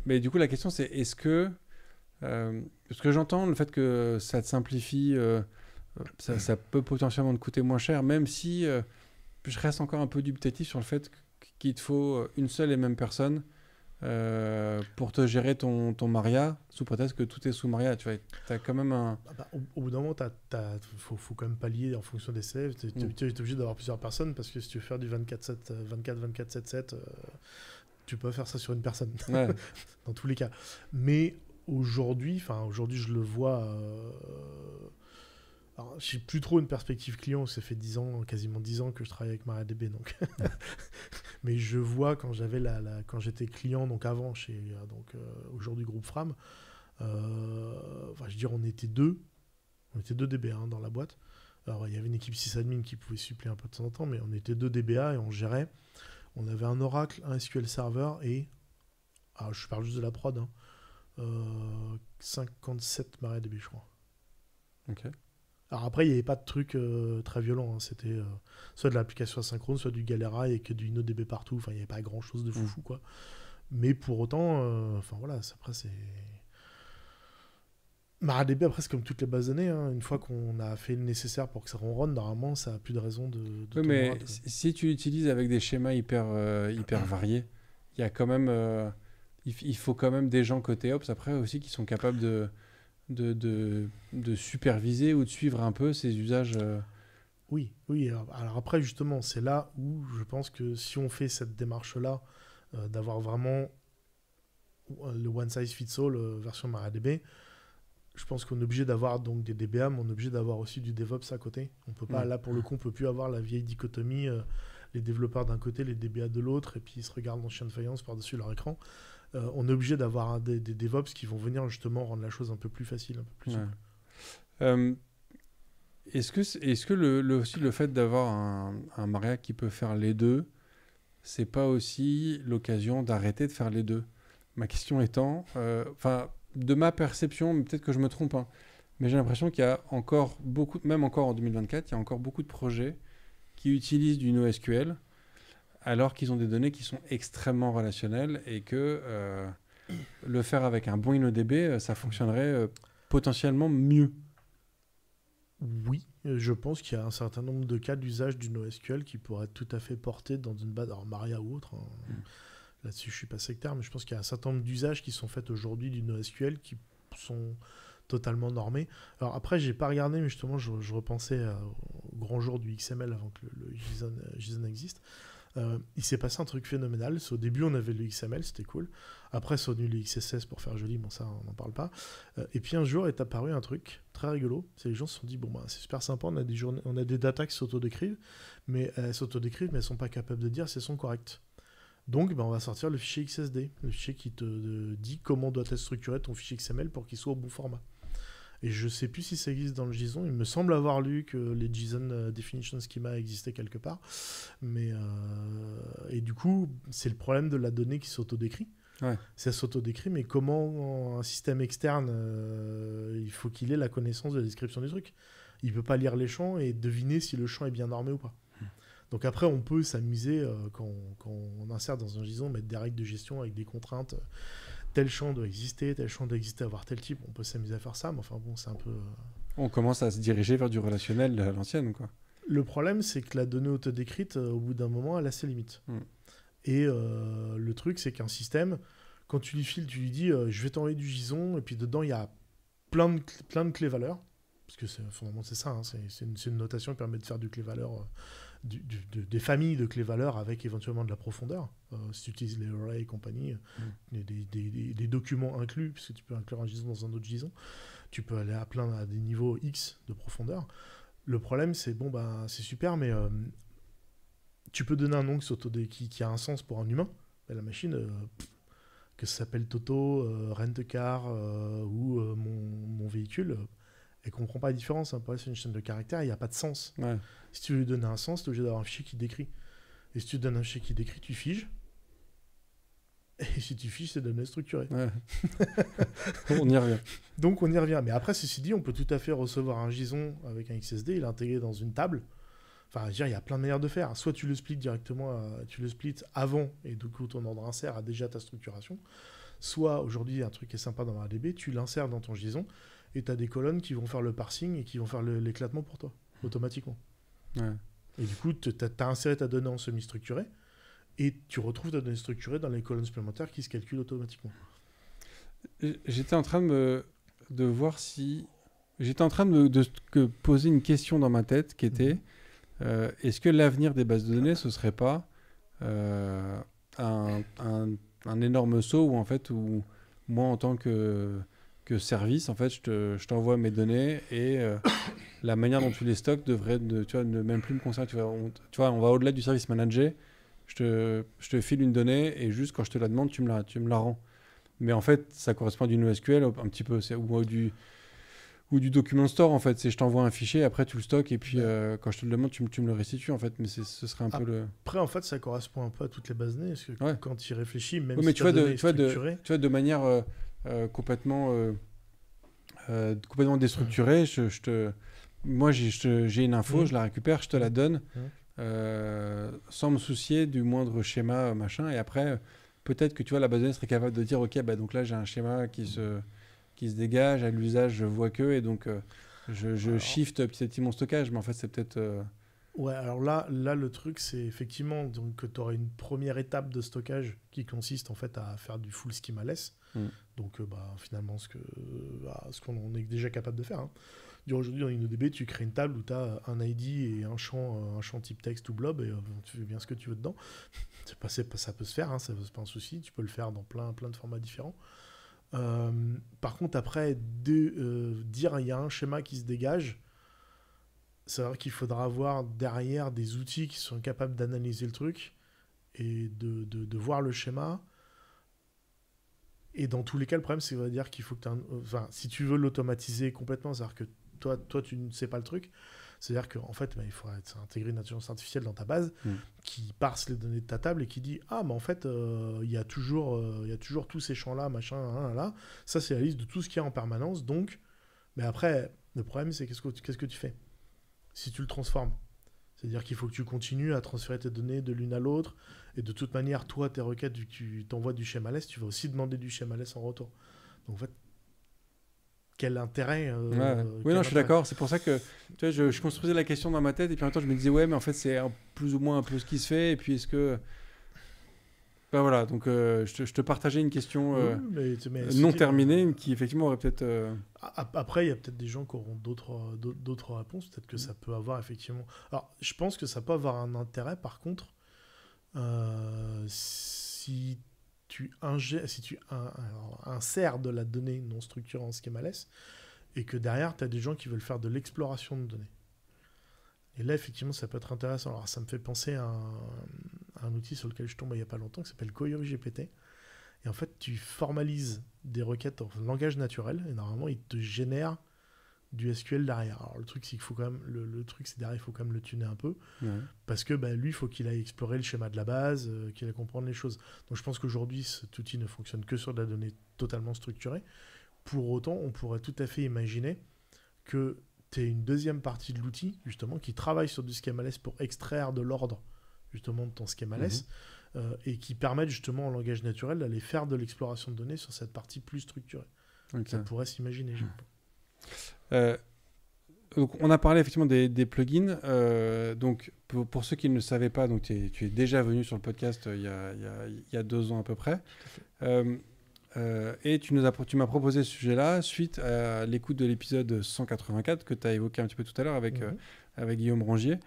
mais du coup, la question, c'est est-ce que... parce que j'entends le fait que ça te simplifie, ça peut potentiellement te coûter moins cher, même si je reste encore un peu dubitatif sur le fait qu'il te faut une seule et même personne pour te gérer ton Maria, sous prétexte que tout est sous Maria. Tu vois, t'as quand même un... Au bout d'un moment, faut quand même pallier en fonction des CF. Tu es obligé d'avoir plusieurs personnes parce que si tu veux faire du 24/7/7, tu peux faire ça sur une personne. Ouais. Dans tous les cas. Mais aujourd'hui, je le vois... Alors, je n'ai plus trop une perspective client, ça fait quasiment 10 ans que je travaille avec MariaDB. Donc. Mais je vois quand j'étais client, donc avant, aujourd'hui groupe Fram, on était deux DBA dans la boîte. Alors, il y avait une équipe sysadmin qui pouvait suppléer un peu de temps en temps, mais on était deux DBA et on gérait. On avait un Oracle, un SQL Server et... Alors, je parle juste de la prod, 57 MariaDB, je crois. Ok. Alors après, il n'y avait pas de truc très violent. Hein. C'était soit de l'application asynchrone, soit du Galera et que du InnoDB partout. Enfin, il n'y avait pas grand-chose de foufou, quoi. Mais pour autant, après, c'est... MariaDB, après, c'est comme toutes les bases de données. Hein. Une fois qu'on a fait le nécessaire pour que ça ronronne, normalement, ça n'a plus de raison de oui, mais si tu l'utilises avec des schémas hyper variés, il y a quand même... il faut quand même des gens côté Ops, après, aussi, qui sont capables de superviser ou de suivre un peu ces usages. Oui. Alors après, justement, c'est là où je pense que si on fait cette démarche-là, d'avoir vraiment le one size fits all version MariaDB, je pense qu'on est obligé d'avoir donc des DBA, mais on est obligé d'avoir aussi du DevOps à côté. On peut pas, là pour le coup, on peut plus avoir la vieille dichotomie, les développeurs d'un côté, les DBA de l'autre, et puis ils se regardent en chien de faïence par-dessus leur écran. On est obligé d'avoir des DevOps qui vont venir justement rendre la chose un peu plus facile, un peu plus souple. Est-ce que aussi le fait d'avoir un Maria qui peut faire les deux, c'est pas aussi l'occasion d'arrêter de faire les deux? Ma question étant, de ma perception, mais peut-être que je me trompe, hein, mais j'ai l'impression qu'il y a encore même encore en 2024, il y a encore beaucoup de projets qui utilisent du NoSQL alors qu'ils ont des données qui sont extrêmement relationnelles et que le faire avec un bon InnoDB, ça fonctionnerait potentiellement mieux. Oui, je pense qu'il y a un certain nombre de cas d'usage du NoSQL qui pourraient être tout à fait portés dans une base, alors Maria ou autre. Hein. Là-dessus, je ne suis pas sectaire, mais je pense qu'il y a un certain nombre d'usages qui sont faits aujourd'hui du NoSQL qui sont totalement normés. Alors après, je n'ai pas regardé, mais justement, je repensais au grand jour du XML avant que le JSON existe. Il s'est passé un truc phénoménal. Au début, on avait le XML, c'était cool. Après, c'est venu le XSS pour faire joli, bon ça, on n'en parle pas. Et puis un jour est apparu un truc très rigolo. C'est les gens se sont dit, bon, bah, c'est super sympa, on a des datas qui s'autodécrivent, mais elles s'autodécrivent, mais elles ne sont pas capables de dire si elles sont correctes. Donc, on va sortir le fichier XSD, le fichier qui te dit comment doit être structuré ton fichier XML pour qu'il soit au bon format. Et je ne sais plus si ça existe dans le JSON. Il me semble avoir lu que les JSON Definition Schema existaient quelque part. Et du coup, c'est le problème de la donnée qui s'autodécrit. Ouais. Ça s'autodécrit, mais comment un système externe, il faut qu'il ait la connaissance de la description du truc. Il ne peut pas lire les champs et deviner si le champ est bien normé ou pas. Donc après, on peut s'amuser, quand on insère dans un JSON, mettre des règles de gestion avec des contraintes. Tel champ doit exister, tel champ doit exister, avoir tel type. On peut s'amuser à faire ça, mais enfin bon, c'est un peu... On commence à se diriger vers du relationnel à l'ancienne, quoi. Le problème, c'est que la donnée autodécrite, au bout d'un moment, elle a ses limites. Et le truc, c'est qu'un système, quand tu lui files, tu lui dis je vais t'envoyer du JSON, et puis dedans, il y a plein de clés-valeurs, parce que fondamentalement, c'est ça, hein, c'est une notation qui permet de faire du clé-valeur, des familles de clés-valeurs avec éventuellement de la profondeur. Si tu utilises les arrays et compagnie, des documents inclus, puisque tu peux inclure un JSON dans un autre JSON, tu peux aller à des niveaux X de profondeur. Le problème, c'est c'est super, mais tu peux donner un nom qui a un sens pour un humain, mais la machine, que ça s'appelle Toto, Rent-A-Car ou mon véhicule, elle ne comprend pas la différence. Pour elle, c'est une chaîne de caractères, il n'y a pas de sens. Ouais. Si tu veux lui donner un sens, tu es obligé d'avoir un fichier qui décrit. Et si tu donnes un fichier qui décrit, tu figes. Et si tu fiches, c'est de données structurées. Ouais. On y revient. Donc on y revient. Mais après, ceci dit, on peut tout à fait recevoir un JSON avec un XSD et l'intégrer dans une table. Enfin, je veux dire, il y a plein de manières de faire. Soit tu le splits directement, tu le splits avant, et du coup, ton ordre insert a déjà ta structuration. Soit, aujourd'hui, un truc qui est sympa dans MariaDB, tu l'insères dans ton JSON, et tu as des colonnes qui vont faire le parsing et qui vont faire l'éclatement pour toi, automatiquement. Ouais. Et du coup, tu as inséré ta donnée en semi-structurée, et tu retrouves ta donnée structurée dans les colonnes supplémentaires qui se calculent automatiquement. J'étais en train de voir si... J'étais en train de poser une question dans ma tête qui était est-ce que l'avenir des bases de données, ce serait pas un énorme saut où, en fait, où moi, en tant que service, en fait, je t'envoie mes données et la manière dont tu les stockes devrait ne même plus me concerner. Tu vois, on va au-delà du service manager. Je te file une donnée et juste quand je te la demande, tu me la rends. Mais en fait, ça correspond à du NoSQL un petit peu, ou du document store en fait. C'est je t'envoie un fichier, après tu le stockes et puis quand je te le demande, tu me le restitues en fait. Mais ce serait un peu le... Après, en fait, ça correspond un peu à toutes les bases données. Parce que quand tu y réfléchis, même mais si tu vois, de manière complètement déstructurée, moi j'ai une info, je la récupère, je te la donne. Sans me soucier du moindre schéma machin, et après peut-être que tu vois la base de données serait capable de dire ok, donc là j'ai un schéma qui se dégage, à l'usage je vois que, et donc je shift petit à petit mon stockage, mais en fait c'est peut-être ouais, alors là le truc c'est effectivement donc, que tu aurais une première étape de stockage qui consiste en fait à faire du full schemaless, donc finalement ce qu'on est déjà capable de faire, hein. Aujourd'hui, dans InnoDB, tu crées une table où tu as un ID et un champ type texte ou blob, et tu fais bien ce que tu veux dedans. Ça peut se faire, hein, ça c'est pas un souci. Tu peux le faire dans plein de formats différents. Par contre, après, dire il y a un schéma qui se dégage, c'est vrai qu'il faudra avoir derrière des outils qui sont capables d'analyser le truc et de voir le schéma. Et dans tous les cas, le problème, c'est qu'on va dire qu'il faut que si tu veux l'automatiser complètement, c'est-à-dire que toi, tu ne sais pas le truc. C'est-à-dire qu'en fait, il faudra intégrer une intelligence artificielle dans ta base qui parse les données de ta table et qui dit « Ah, mais en fait, il y a toujours tous ces champs-là, machin, là. Ça, c'est la liste de tout ce qu'il y a en permanence. Donc, mais après, le problème, c'est qu'est-ce que tu fais si tu le transformes ? C'est-à-dire qu'il faut que tu continues à transférer tes données de l'une à l'autre. Et de toute manière, toi, tes requêtes, vu que tu t'envoies du schemaless, tu vas aussi demander du schemaless en retour. Donc, en fait, quel intérêt Oui, non, je suis d'accord. C'est pour ça que tu vois, je construisais la question dans ma tête et puis en même temps, je me disais, ouais, mais en fait, c'est plus ou moins un peu ce qui se fait. Et puis, est-ce que... voilà, donc je te partageais une question non terminée qui, effectivement, aurait peut-être... Après, il y a peut-être des gens qui auront d'autres réponses. Peut-être que ça peut avoir, effectivement... Alors, je pense que ça peut avoir un intérêt, par contre, si tu insères de la donnée non structurée en schemaless et que derrière, tu as des gens qui veulent faire de l'exploration de données. Et là, effectivement, ça peut être intéressant. Alors, ça me fait penser à un outil sur lequel je tombe il n'y a pas longtemps qui s'appelle Koyo GPT. Et en fait, tu formalises des requêtes en langage naturel et normalement, il te génère du SQL derrière. Alors, le truc, c'est qu'il faut quand même, c'est derrière, il faut quand même le tuner un peu parce que lui, il faut qu'il aille explorer le schéma de la base, qu'il aille comprendre les choses. Donc, je pense qu'aujourd'hui, cet outil ne fonctionne que sur de la donnée totalement structurée. Pour autant, on pourrait tout à fait imaginer que tu aies une deuxième partie de l'outil, justement, qui travaille sur du schemaless pour extraire de l'ordre, justement, de ton schemaless, et qui permettent, justement, en langage naturel, d'aller faire de l'exploration de données sur cette partie plus structurée. Okay. Ça pourrait s'imaginer, je pense. Donc on a parlé effectivement des plugins. Donc pour ceux qui ne le savaient pas, donc tu es déjà venu sur le podcast il y a 2 ans à peu près. Et tu m'as proposé ce sujet-là suite à l'écoute de l'épisode 184 que tu as évoqué un petit peu tout à l'heure avec Guillaume Rongier,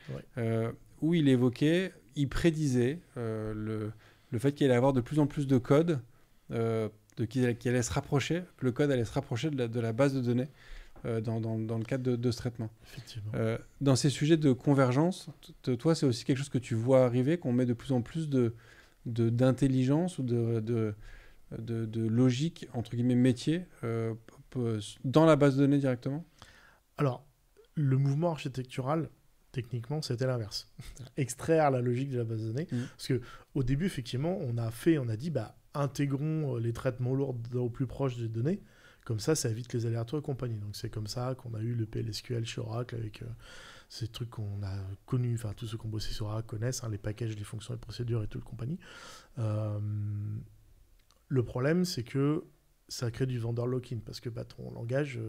où il prédisait le fait qu'il allait avoir de plus en plus de code, qu'il allait se rapprocher, que le code allait se rapprocher de la base de données dans le cadre de ce traitement. Effectivement. Dans ces sujets de convergence, toi, c'est aussi quelque chose que tu vois arriver, qu'on met de plus en plus d'intelligence ou de logique, entre guillemets, métier, dans la base de données directement? Alors, le mouvement architectural, techniquement, c'était l'inverse. Extraire la logique de la base de données. Parce qu'au début, effectivement, on a dit, intégrons les traitements lourds au plus proche des données. Comme ça évite les aléatoires et compagnie. Donc, c'est comme ça qu'on a eu le PLSQL chez Oracle avec ces trucs qu'on a connus, enfin, tous ceux qui ont bossé sur Oracle connaissent, les packages, les fonctions, les procédures et tout le compagnie. Le problème, c'est que ça crée du vendor lock-in parce que ton langage,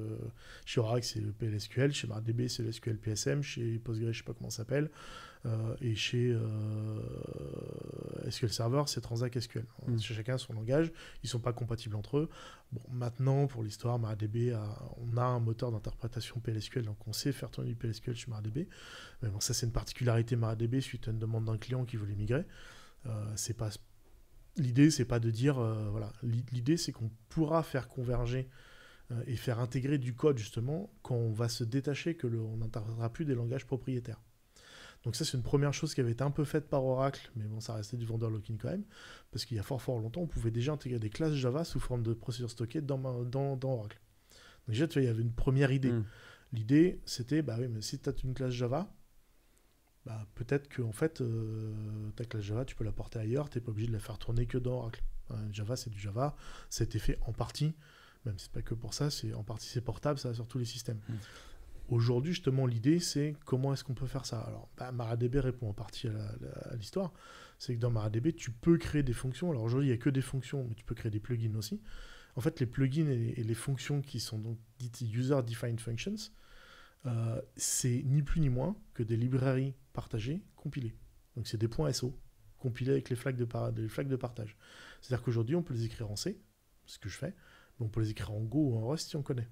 chez Oracle, c'est le PLSQL, chez MariaDB, c'est le SQL PSM, chez Postgre, je ne sais pas comment ça s'appelle, et chez SQL Server, c'est Transact SQL. Chez chacun son langage, ils ne sont pas compatibles entre eux. Bon, maintenant, pour l'histoire, MariaDB, on a un moteur d'interprétation PLSQL, donc on sait faire tourner du PLSQL chez MariaDB. Mais bon, ça, c'est une particularité MariaDB suite à une demande d'un client qui voulait migrer. C'est pas... L'idée, c'est pas de dire... L'idée, c'est qu'on pourra faire converger et faire intégrer du code, justement, quand on va se détacher, on n'interprétera plus des langages propriétaires. Donc ça, c'est une première chose qui avait été un peu faite par Oracle, mais bon, ça restait du vendor lock-in quand même, parce qu'il y a fort longtemps, on pouvait déjà intégrer des classes Java sous forme de procédures stockées dans Oracle. Donc déjà, il y avait une première idée. L'idée, c'était, mais si tu as une classe Java, peut-être que en fait, ta classe Java, tu peux la porter ailleurs, tu n'es pas obligé de la faire tourner que dans Oracle. Java, c'est du Java, ça a été fait en partie, même si c'est pas que pour ça, en partie c'est portable, ça va sur tous les systèmes. Aujourd'hui, justement, l'idée, c'est comment est-ce qu'on peut faire ça. Alors, MariaDB répond en partie à l'histoire. C'est que dans MariaDB, tu peux créer des fonctions. Alors aujourd'hui, il n'y a que des fonctions, mais tu peux créer des plugins aussi. En fait, les plugins et les fonctions qui sont donc dites User-Defined Functions, c'est ni plus ni moins que des librairies partagées, compilées. Donc, c'est des points SO, compilés avec les flags de partage. C'est-à-dire qu'aujourd'hui, on peut les écrire en C, ce que je fais, mais on peut les écrire en Go ou en Rust si on connaît.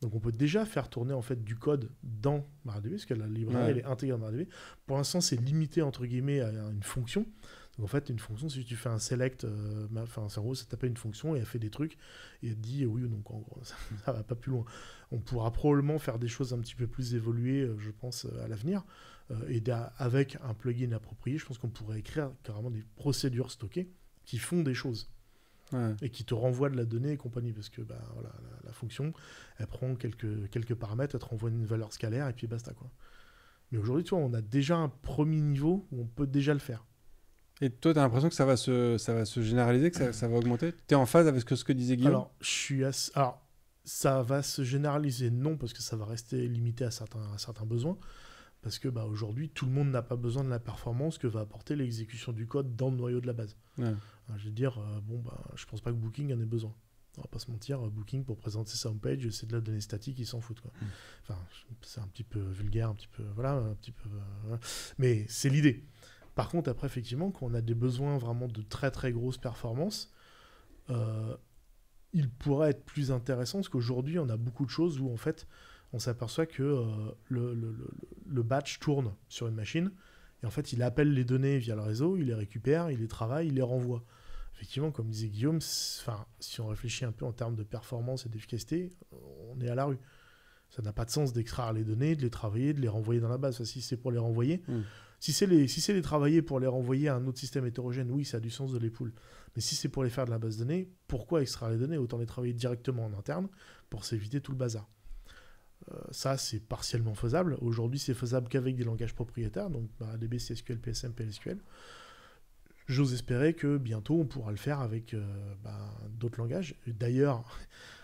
Donc on peut déjà faire tourner en fait du code dans MariaDB, parce que la librairie elle est intégrée dans MariaDB. Pour l'instant, c'est limité entre guillemets à une fonction. Donc en fait, une fonction, si tu fais un select, en gros, ça t'appelle une fonction et elle fait des trucs et elle te dit oui ou non. En gros, ça va pas plus loin. On pourra probablement faire des choses un petit peu plus évoluées, je pense, à l'avenir. Et avec un plugin approprié, je pense qu'on pourrait écrire carrément des procédures stockées qui font des choses. Et qui te renvoie de la donnée et compagnie, parce que la fonction, elle prend quelques paramètres, elle te renvoie une valeur scalaire et puis basta, quoi. Mais aujourd'hui, tu vois, on a déjà un premier niveau où on peut déjà le faire. Et toi, tu as l'impression que ça va se généraliser, que ça va augmenter? Tu es en phase avec ce que disait Guillaume? Alors, ça va se généraliser, non, parce que ça va rester limité à certains besoins. Parce que aujourd'hui, tout le monde n'a pas besoin de la performance que va apporter l'exécution du code dans le noyau de la base. Je veux dire, je pense pas que Booking en ait besoin. On va pas se mentir, Booking, pour présenter sa homepage, c'est de la donnée statique, ils s'en foutent, quoi. Enfin, c'est un petit peu vulgaire, un petit peu... Mais c'est l'idée. Par contre, après, effectivement, quand on a des besoins vraiment de très très grosses performances, il pourrait être plus intéressant, parce qu'aujourd'hui, on a beaucoup de choses où, en fait, on s'aperçoit que le batch tourne sur une machine, Et en fait, il appelle les données via le réseau, il les récupère, il les travaille, il les renvoie. Effectivement, comme disait Guillaume, si on réfléchit un peu en termes de performance et d'efficacité, on est à la rue. Ça n'a pas de sens d'extraire les données, de les travailler, de les renvoyer dans la base. Enfin, si c'est pour les renvoyer, si c'est les travailler pour les renvoyer à un autre système hétérogène, oui, ça a du sens de les pool. Mais si c'est pour les faire de la base de données, pourquoi extraire les données? Autant les travailler directement en interne pour s'éviter tout le bazar. Ça, c'est partiellement faisable. Aujourd'hui, c'est faisable qu'avec des langages propriétaires, donc DB, SQL, PSM, PLSQL. J'ose espérer que bientôt, on pourra le faire avec d'autres langages. Et d'ailleurs,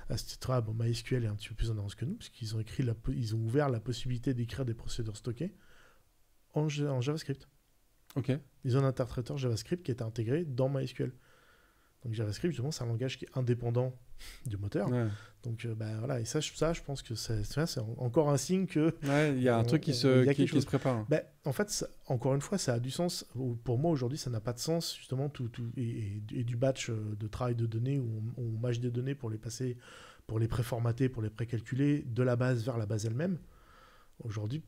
à ce titre-là, MySQL est un petit peu plus en avance que nous, parce qu'ils ils ont ouvert la possibilité d'écrire des procédures stockées en JavaScript. Ok. Ils ont un interpréteur JavaScript qui est intégré dans MySQL. Donc JavaScript, justement, c'est un langage qui est indépendant du moteur. Ouais. Donc voilà, et ça, je pense que c'est encore un signe que... Ouais, il y a un truc qui se prépare. En fait, encore une fois, ça a du sens. Pour moi, aujourd'hui, ça n'a pas de sens, justement, et du batch de travail de données où on mâche des données pour les passer, pour les préformater, pour les précalculer de la base vers la base elle-même. Aujourd'hui,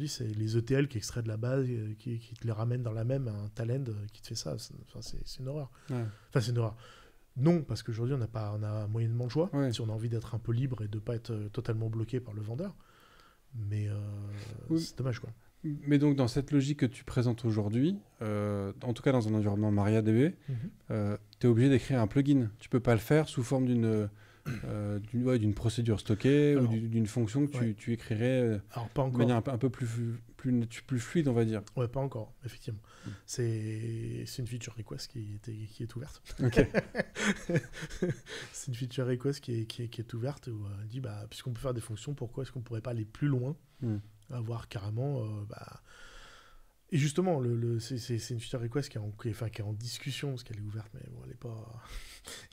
c'est les ETL qui extraient de la base, qui te les ramènent dans la même, un talent qui te fait ça. C'est une horreur. Ouais. Enfin, c'est une horreur. Non, parce qu'aujourd'hui, on a moyennement le choix, si on a envie d'être un peu libre et de ne pas être totalement bloqué par le vendeur. Mais c'est dommage, quoi. Mais donc, dans cette logique que tu présentes aujourd'hui, en tout cas dans un environnement MariaDB, tu es obligé d'écrire un plugin. Tu ne peux pas le faire sous forme d'une procédure stockée ou d'une fonction que tu écrirais de manière un peu plus fluide, on va dire. Ouais, pas encore, effectivement. C'est une feature request qui est ouverte. Okay. C'est une feature request qui est ouverte où on dit, puisqu'on peut faire des fonctions, pourquoi est-ce qu'on ne pourrait pas aller plus loin, avoir carrément... Et justement, c'est une feature request qui est en discussion, parce qu'elle est ouverte, mais bon, elle n'est pas...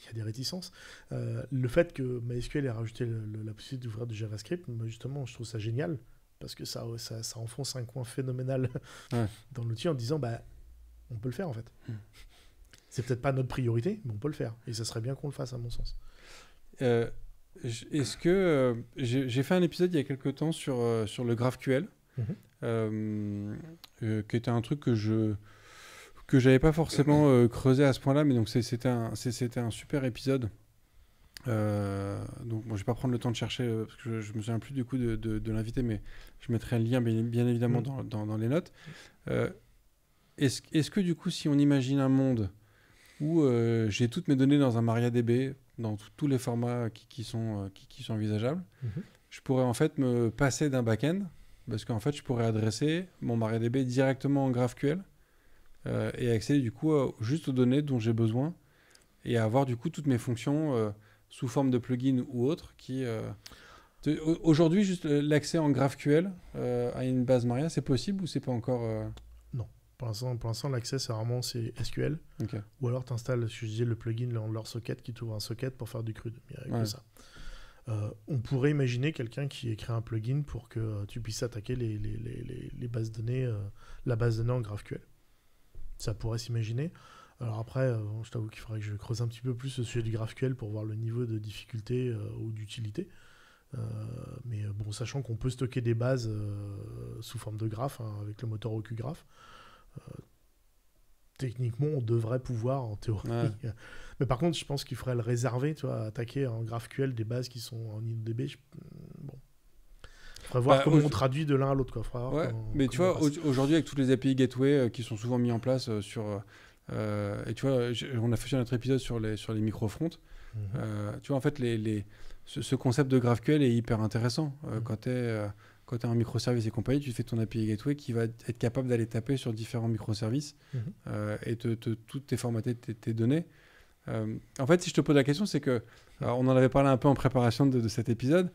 Il y a des réticences. Le fait que MySQL ait rajouté la possibilité d'ouvrir du JavaScript, justement, je trouve ça génial, parce que ça enfonce un coin phénoménal dans l'outil en disant, on peut le faire, en fait. C'est peut-être pas notre priorité, mais on peut le faire. Et ça serait bien qu'on le fasse, à mon sens. Est-ce que... j'ai fait un épisode il y a quelques temps sur le GraphQL, qui était un truc que j'avais pas forcément creusé à ce point-là, mais donc c'était un super épisode. Donc bon, je vais pas prendre le temps de chercher parce que je me souviens plus du coup de l'invité, mais je mettrai un lien bien évidemment dans les notes. Est-ce que du coup, si on imagine un monde où j'ai toutes mes données dans un MariaDB, dans tous les formats qui sont envisageables, je pourrais en fait me passer d'un back-end, parce qu'en fait, je pourrais adresser mon MariaDB directement en GraphQL et accéder du coup juste aux données dont j'ai besoin et avoir du coup toutes mes fonctions sous forme de plugin ou autre qui... Aujourd'hui, juste l'accès en GraphQL à une base Maria, c'est possible ou c'est pas encore... Non. Pour l'instant, l'accès, c'est SQL. Okay. Ou alors, tu installes, je disais, le plugin leur socket qui t'ouvre un socket pour faire du CRUD. Il n'y a que ça. On pourrait imaginer quelqu'un qui écrit un plugin pour que tu puisses attaquer les bases données, la base de données en GraphQL. Ça pourrait s'imaginer. Alors après, je t'avoue qu'il faudrait que je creuse un petit peu plus le sujet du GraphQL pour voir le niveau de difficulté ou d'utilité. Mais bon, sachant qu'on peut stocker des bases sous forme de graphe, avec le moteur OQGraph, techniquement, on devrait pouvoir, en théorie. Mais par contre, je pense qu'il faudrait le réserver, tu vois, attaquer en GraphQL des bases qui sont en InnoDB. Bon. Il faudrait voir comment on traduit de l'un à l'autre, quoi. Mais tu vois, aujourd'hui, avec toutes les API Gateway qui sont souvent mis en place sur... et tu vois, on a fait notre épisode sur les micro-fronts. Tu vois, en fait, ce concept de GraphQL est hyper intéressant. Quand tu es un microservice et compagnie, tu fais ton API Gateway qui va être capable d'aller taper sur différents microservices et toutes tes formater tes données. En fait, si je te pose la question, c'est que on en avait parlé un peu en préparation de cet épisode.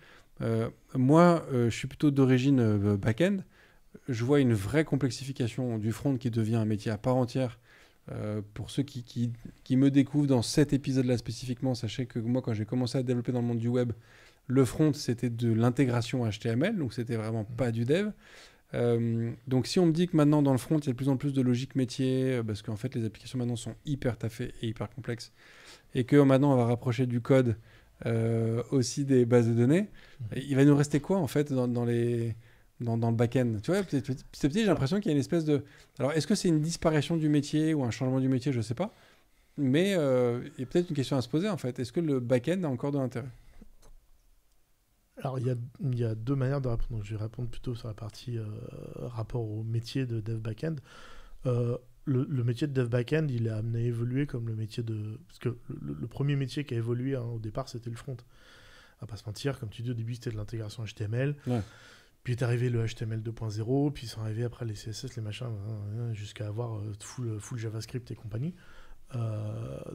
Moi, je suis plutôt d'origine back-end. Je vois une vraie complexification du front qui devient un métier à part entière. Pour ceux qui me découvrent dans cet épisode-là spécifiquement, sachez que moi, quand j'ai commencé à développer dans le monde du web, le front, c'était de l'intégration HTML, donc c'était vraiment pas du dev. Donc si on me dit que maintenant, dans le front, il y a de plus en plus de logique métier, parce qu'en fait, les applications maintenant sont hyper taffées et hyper complexes, et que maintenant, on va rapprocher du code aussi des bases de données, il va nous rester quoi, en fait, dans dans le back-end. Tu vois, petit à petit, j'ai l'impression qu'il y a une espèce de... Alors, est-ce que c'est une disparition du métier ou un changement du métier? Je ne sais pas. Mais il y a peut-être une question à se poser, en fait. Est-ce que le back-end a encore de l'intérêt? Alors, il y a deux manières de répondre. Donc, je vais répondre plutôt sur la partie rapport au métier de dev back-end. Le métier de dev back-end, il est amené à évoluer comme le métier de... Parce que le premier métier qui a évolué au départ, c'était le front. On va pas se mentir, comme tu dis, au début, c'était de l'intégration HTML. Ouais. Puis est arrivé le HTML 2.0, puis sont arrivés après les CSS, les machins, jusqu'à avoir full JavaScript et compagnie.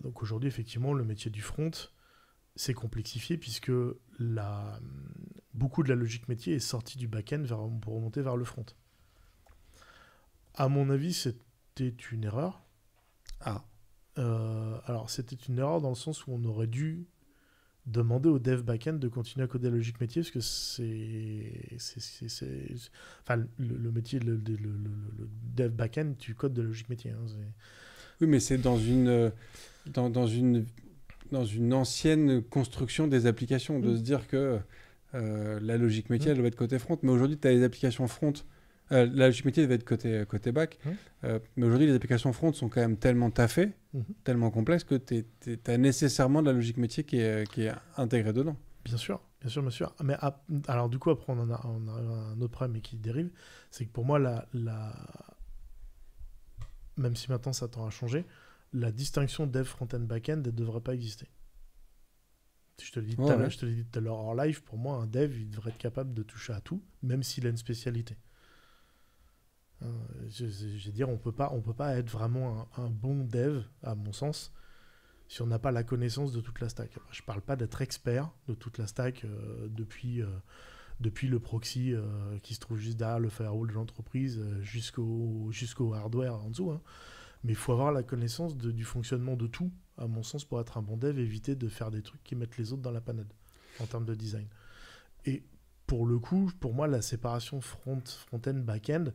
Donc aujourd'hui, effectivement, le métier du front s'est complexifié puisque beaucoup de la logique métier est sortie du back-end pour remonter vers le front. À mon avis, c'était une erreur. Alors, c'était une erreur dans le sens où on aurait dû demander au dev back-end de continuer à coder la logique métier parce que enfin, le métier, le dev back-end, tu codes de la logique métier. Hein, oui, mais c'est dans une ancienne construction des applications, de se dire que la logique métier, elle doit être côté front. Mais aujourd'hui, tu as les applications front. La logique métier devait être côté back. Mais aujourd'hui, les applications front sont quand même tellement taffées, tellement complexes, que tu as nécessairement de la logique métier qui est intégrée dedans. Bien sûr. Mais alors, du coup, après, on a un autre problème qui dérive. C'est que pour moi, même si maintenant ça tend à changer, la distinction dev front-end back-end ne devrait pas exister. Je te l'ai dit tout à l'heure hors live, pour moi, un dev, il devrait être capable de toucher à tout, même s'il a une spécialité. Je veux dire, on peut pas être vraiment un bon dev, à mon sens, si on n'a pas la connaissance de toute la stack. Je parle pas d'être expert de toute la stack depuis le proxy qui se trouve juste derrière le firewall de l'entreprise jusqu'au hardware en dessous. Hein. Mais il faut avoir la connaissance du fonctionnement de tout, à mon sens, pour être un bon dev, éviter de faire des trucs qui mettent les autres dans la panade en termes de design. Et pour le coup, pour moi, la séparation front-end, back-end,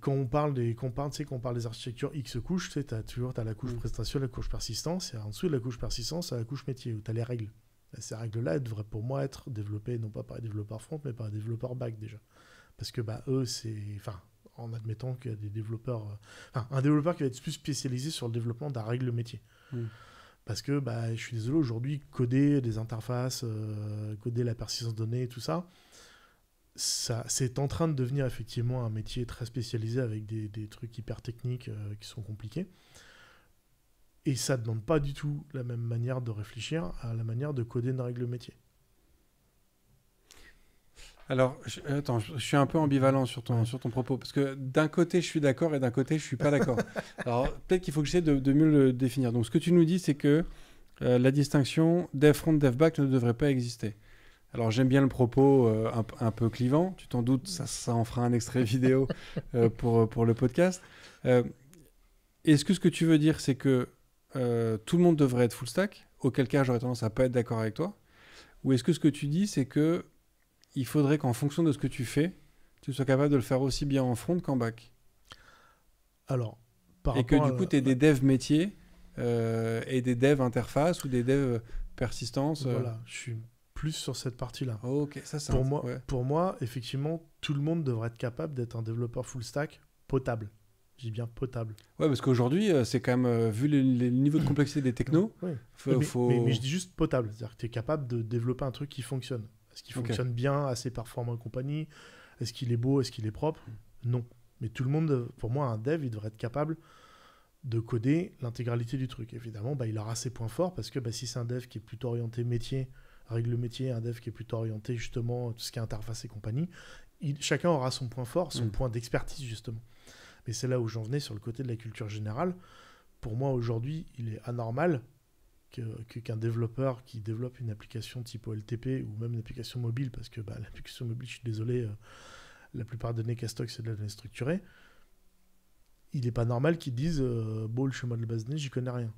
quand on parle des architectures X couches, tu as la couche prestation, la couche persistance, et en dessous de la couche persistance, tu as la couche métier, où tu as les règles. Et ces règles-là, elles devraient pour moi être développées, non pas par les développeurs front, mais par les développeurs back déjà. Parce que eux, en admettant qu'il y a des développeurs... un développeur qui va être plus spécialisé sur le développement d'un règle métier. Parce que, je suis désolé, aujourd'hui, coder des interfaces, coder la persistance de données et tout ça, c'est en train de devenir effectivement un métier très spécialisé avec des trucs hyper techniques qui sont compliqués. Et ça ne demande pas du tout la même manière de réfléchir à la manière de coder une règle métier. Alors, je suis un peu ambivalent sur ton propos, parce que d'un côté, je suis d'accord et d'un côté, je suis pas d'accord. Alors, peut-être qu'il faut que j'essaie de mieux le définir. Donc, ce que tu nous dis, c'est que la distinction dev front, dev back ne devrait pas exister. Alors, j'aime bien le propos un peu clivant. Tu t'en doutes, ça en fera un extrait vidéo pour le podcast. Est-ce que ce que tu veux dire, c'est que tout le monde devrait être full stack, auquel cas j'aurais tendance à pas être d'accord avec toi? Ou est-ce que ce que tu dis, c'est que il faudrait qu'en fonction de ce que tu fais, tu sois capable de le faire aussi bien en front qu'en back? Alors, et que du coup, tu aies des devs métiers et des devs interface ou des devs persistance. Voilà, je suis plus sur cette partie-là. Oh, ok, ça c'est pour moi, effectivement, tout le monde devrait être capable d'être un développeur full stack potable. Je dis bien potable. Ouais, parce qu'aujourd'hui, c'est quand même, vu les niveaux de complexité des technos, mais je dis juste potable. C'est-à-dire que tu es capable de développer un truc qui fonctionne. Est-ce qu'il fonctionne bien, assez performant et compagnie? Est-ce qu'il est beau? Est-ce qu'il est propre? Non. Mais tout le monde, pour moi, un dev, il devrait être capable de coder l'intégralité du truc. Évidemment, il aura ses points forts parce que si c'est un dev qui est plutôt orienté métier, règle métier, un dev qui est plutôt orienté justement tout ce qui est interface et compagnie, chacun aura son point fort, son point d'expertise justement. Mais c'est là où j'en venais sur le côté de la culture générale. Pour moi, aujourd'hui, il est anormal qu'un développeur qui développe une application type OLTP ou même une application mobile, parce que l'application mobile, je suis désolé, la plupart des données Castock, c'est de la donnée structurée, il n'est pas normal qu'ils disent le chemin de base de données, j'y connais rien.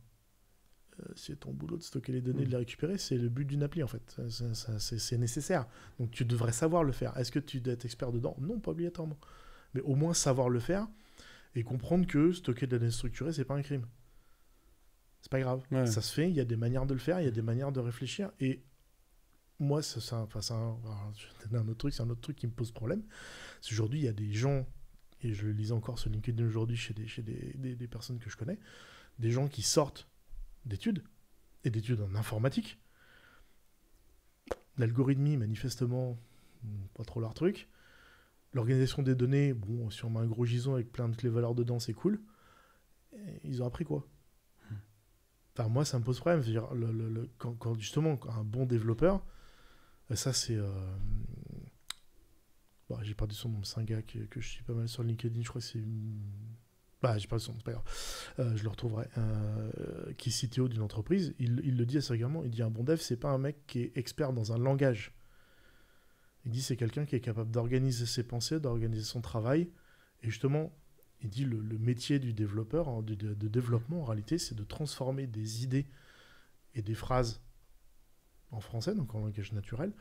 C'est ton boulot de stocker les données, de les récupérer, c'est le but d'une appli en fait. C'est nécessaire. Donc tu devrais savoir le faire. Est-ce que tu dois être expert dedans? Non, pas obligatoirement. Mais au moins savoir le faire et comprendre que stocker de la donnée structurée, c'est pas un crime. C'est pas grave. Ouais. Ça se fait, il y a des manières de le faire, il y a des manières de réfléchir. Et moi, alors, je vais te donner un autre truc, c'est un autre truc qui me pose problème. C'est qu'aujourd'hui, il y a des gens, et je le lisais encore sur LinkedIn aujourd'hui chez des personnes que je connais, des gens qui sortent d'études, et d'études en informatique. L'algorithmie, manifestement, pas trop leur truc. L'organisation des données, bon, si on met un gros gison avec plein de clés valeurs dedans, c'est cool. Et ils ont appris quoi? Enfin, moi, ça me pose problème. C'est-à-dire, quand justement, un bon développeur, ça, c'est... Bon, j'ai perdu son nom, c'est un gars que je suis pas mal sur LinkedIn, je crois que c'est... Bah, j'ai perdu son nom, c'est pas grave. Je le retrouverai. Qui est CTO d'une entreprise. Il le dit assez régulièrement. Il dit un bon dev, c'est pas un mec qui est expert dans un langage. Il dit c'est quelqu'un qui est capable d'organiser ses pensées, d'organiser son travail. Et justement, il dit le métier du développeur, de développement, en réalité, c'est de transformer des idées et des phrases en français, donc en langage naturel,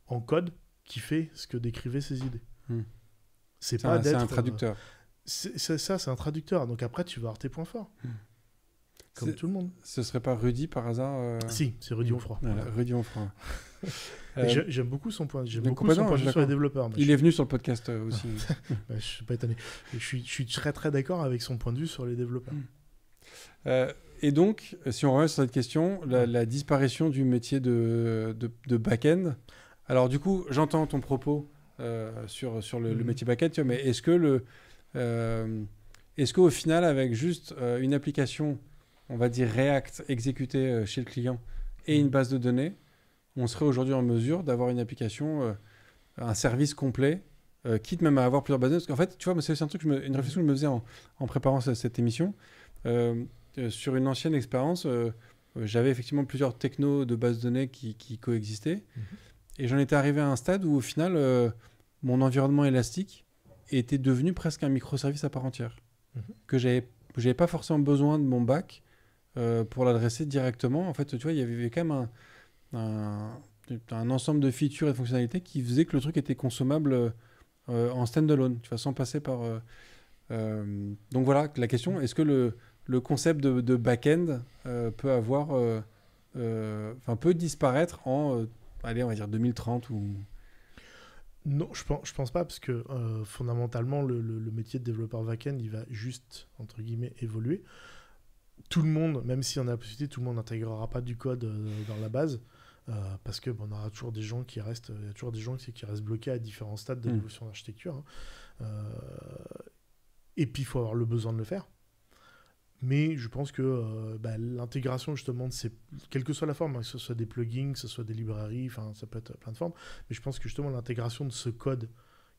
en code qui fait ce que décrivaient ces idées. C'est pas d'être... C'est un traducteur. C'est un traducteur. Donc après, tu vas avoir tes points forts. Comme tout le monde. Ce serait pas Rudy par hasard Si, c'est Rudy Onfroy. Voilà, Rudy Onfroy. J'aime beaucoup son point de vue sur les développeurs. Il est venu sur le podcast aussi. Je suis pas étonné. Je suis très très d'accord avec son point de vue sur les développeurs. Et donc, si on revient sur cette question, la disparition du métier de back-end. Alors du coup, j'entends ton propos sur le métier back-end, tu vois, mais est-ce qu'au final, avec juste une application, on va dire React, exécutée chez le client et une base de données, on serait aujourd'hui en mesure d'avoir une application, un service complet, quitte même à avoir plusieurs bases de données. Parce qu'en fait, tu vois, c'est aussi une réflexion que je me faisais en préparant cette émission. Sur une ancienne expérience, j'avais effectivement plusieurs technos de bases de données qui coexistaient. Et j'en étais arrivé à un stade où, au final, mon environnement élastique était devenu presque un microservice à part entière. Que j'avais pas forcément besoin de mon back pour l'adresser directement. En fait, tu vois, il y avait quand même un ensemble de features et de fonctionnalités qui faisait que le truc était consommable en standalone, tu vois, sans passer par... Donc voilà, la question, est-ce que le concept de back-end peut disparaître en, allez, on va dire 2030 ou... Non, je pense pas, parce que fondamentalement, le métier de développeur back-end, il va juste, entre guillemets, évoluer. Tout le monde, même si on a la possibilité, tout le monde n'intégrera pas du code dans la base, parce que on aura toujours des gens qui restent, il y a toujours des gens qui restent bloqués à différents stades de l'évolution de l'architecture. Et puis, il faut avoir le besoin de le faire. Mais je pense que l'intégration, justement, quelle que soit la forme, que ce soit des plugins, que ce soit des librairies, ça peut être plein de formes, mais je pense que justement l'intégration de ce code,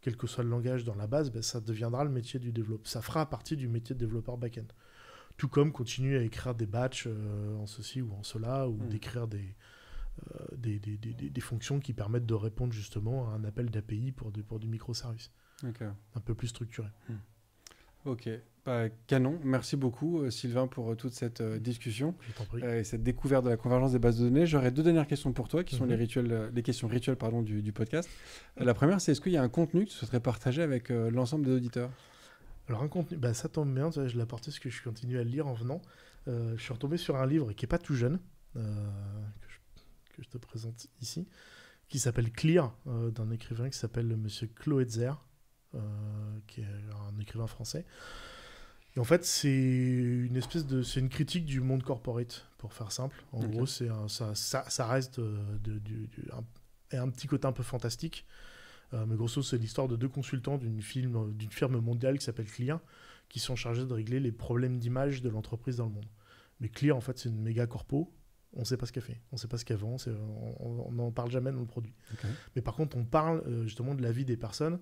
quel que soit le langage dans la base, ça deviendra le métier du développeur. Ça fera partie du métier de développeur back-end. Tout comme continuer à écrire des batchs en ceci ou en cela, ou d'écrire des fonctions qui permettent de répondre justement à un appel d'API pour du microservice. Okay. Un peu plus structuré. Ok, canon. Merci beaucoup Sylvain pour toute cette discussion et cette découverte de la convergence des bases de données. J'aurais deux dernières questions pour toi qui sont les questions rituelles du podcast. La première, c'est est-ce qu'il y a un contenu que tu souhaiterais partager avec l'ensemble des auditeurs? Alors un contenu, ça tombe bien, je l'ai apporté parce que je continue à le lire en venant. Je suis retombé sur un livre qui n'est pas tout jeune, que je te présente ici, qui s'appelle Clear, d'un écrivain qui s'appelle monsieur Kloetzer. Qui est un écrivain français. Et en fait, c'est une critique du monde corporate, pour faire simple. En gros, ça reste un petit côté un peu fantastique. Mais grosso, c'est l'histoire de deux consultants d'une firme mondiale qui s'appelle Clear, qui sont chargés de régler les problèmes d'image de l'entreprise dans le monde. Mais Clear, en fait, c'est une méga corpo. On ne sait pas ce qu'elle fait, on ne sait pas ce qu'elle vend, on n'en parle jamais dans le produit. Mais par contre, on parle justement de la vie des personnes.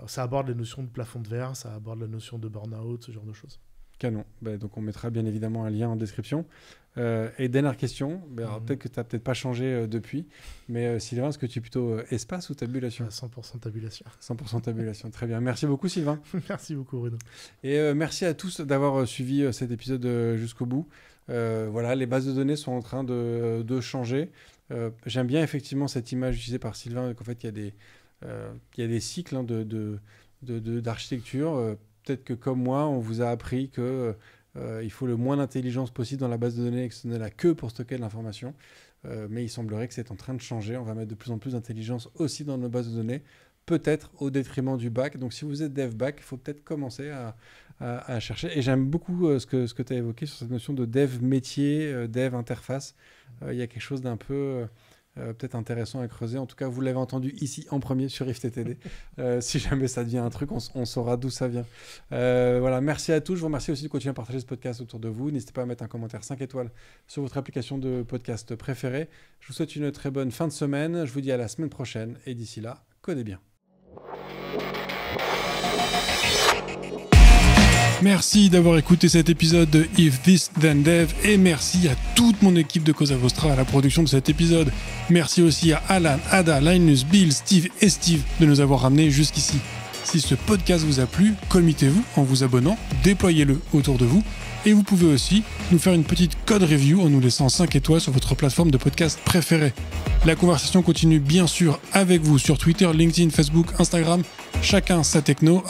Ça aborde les notions de plafond de verre, ça aborde la notion de burn-out, ce genre de choses. Canon. Donc on mettra bien évidemment un lien en description. Et dernière question, peut-être que tu n'as peut-être pas changé depuis, mais Sylvain, est-ce que tu es plutôt espace ou tabulation? 100% tabulation. 100% tabulation, très bien. Merci beaucoup Sylvain. Merci beaucoup Bruno. Et merci à tous d'avoir suivi cet épisode jusqu'au bout. Voilà, les bases de données sont en train de changer. J'aime bien effectivement cette image utilisée par Sylvain, qu'en fait il y a des cycles d'architecture. Peut-être que comme moi, on vous a appris que il faut le moins d'intelligence possible dans la base de données et que ce n'est là que pour stocker de l'information. Mais il semblerait que c'est en train de changer. On va mettre de plus en plus d'intelligence aussi dans nos bases de données, peut-être au détriment du back. Donc si vous êtes dev back, il faut peut-être commencer à chercher. Et j'aime beaucoup ce que tu as évoqué sur cette notion de dev métier, dev interface. Il y a quelque chose d'un peu... peut-être intéressant à creuser. En tout cas, vous l'avez entendu ici en premier sur IFTTD. Si jamais ça devient un truc, on saura d'où ça vient. Voilà, merci à tous. Je vous remercie aussi de continuer à partager ce podcast autour de vous. N'hésitez pas à mettre un commentaire 5 étoiles sur votre application de podcast préférée. Je vous souhaite une très bonne fin de semaine. Je vous dis à la semaine prochaine. Et d'ici là, codez bien. Merci d'avoir écouté cet épisode de If This Then Dev et merci à toute mon équipe de Cosa Vostra à la production de cet épisode. Merci aussi à Alan, Ada, Linus, Bill, Steve et Steve de nous avoir ramenés jusqu'ici. Si ce podcast vous a plu, committez-vous en vous abonnant, déployez-le autour de vous et vous pouvez aussi nous faire une petite code review en nous laissant 5 étoiles sur votre plateforme de podcast préférée. La conversation continue bien sûr avec vous sur Twitter, LinkedIn, Facebook, Instagram, chacun sa techno,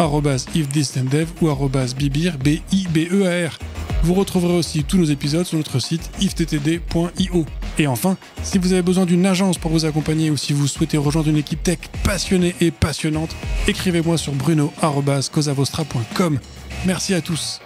@ifthisdendev ou @bibir, B-I-B-E-A-R. Vous retrouverez aussi tous nos épisodes sur notre site iftttd.io. Et enfin, si vous avez besoin d'une agence pour vous accompagner ou si vous souhaitez rejoindre une équipe tech passionnée et passionnante, écrivez-moi sur bruno@cosavostra.com. Merci à tous.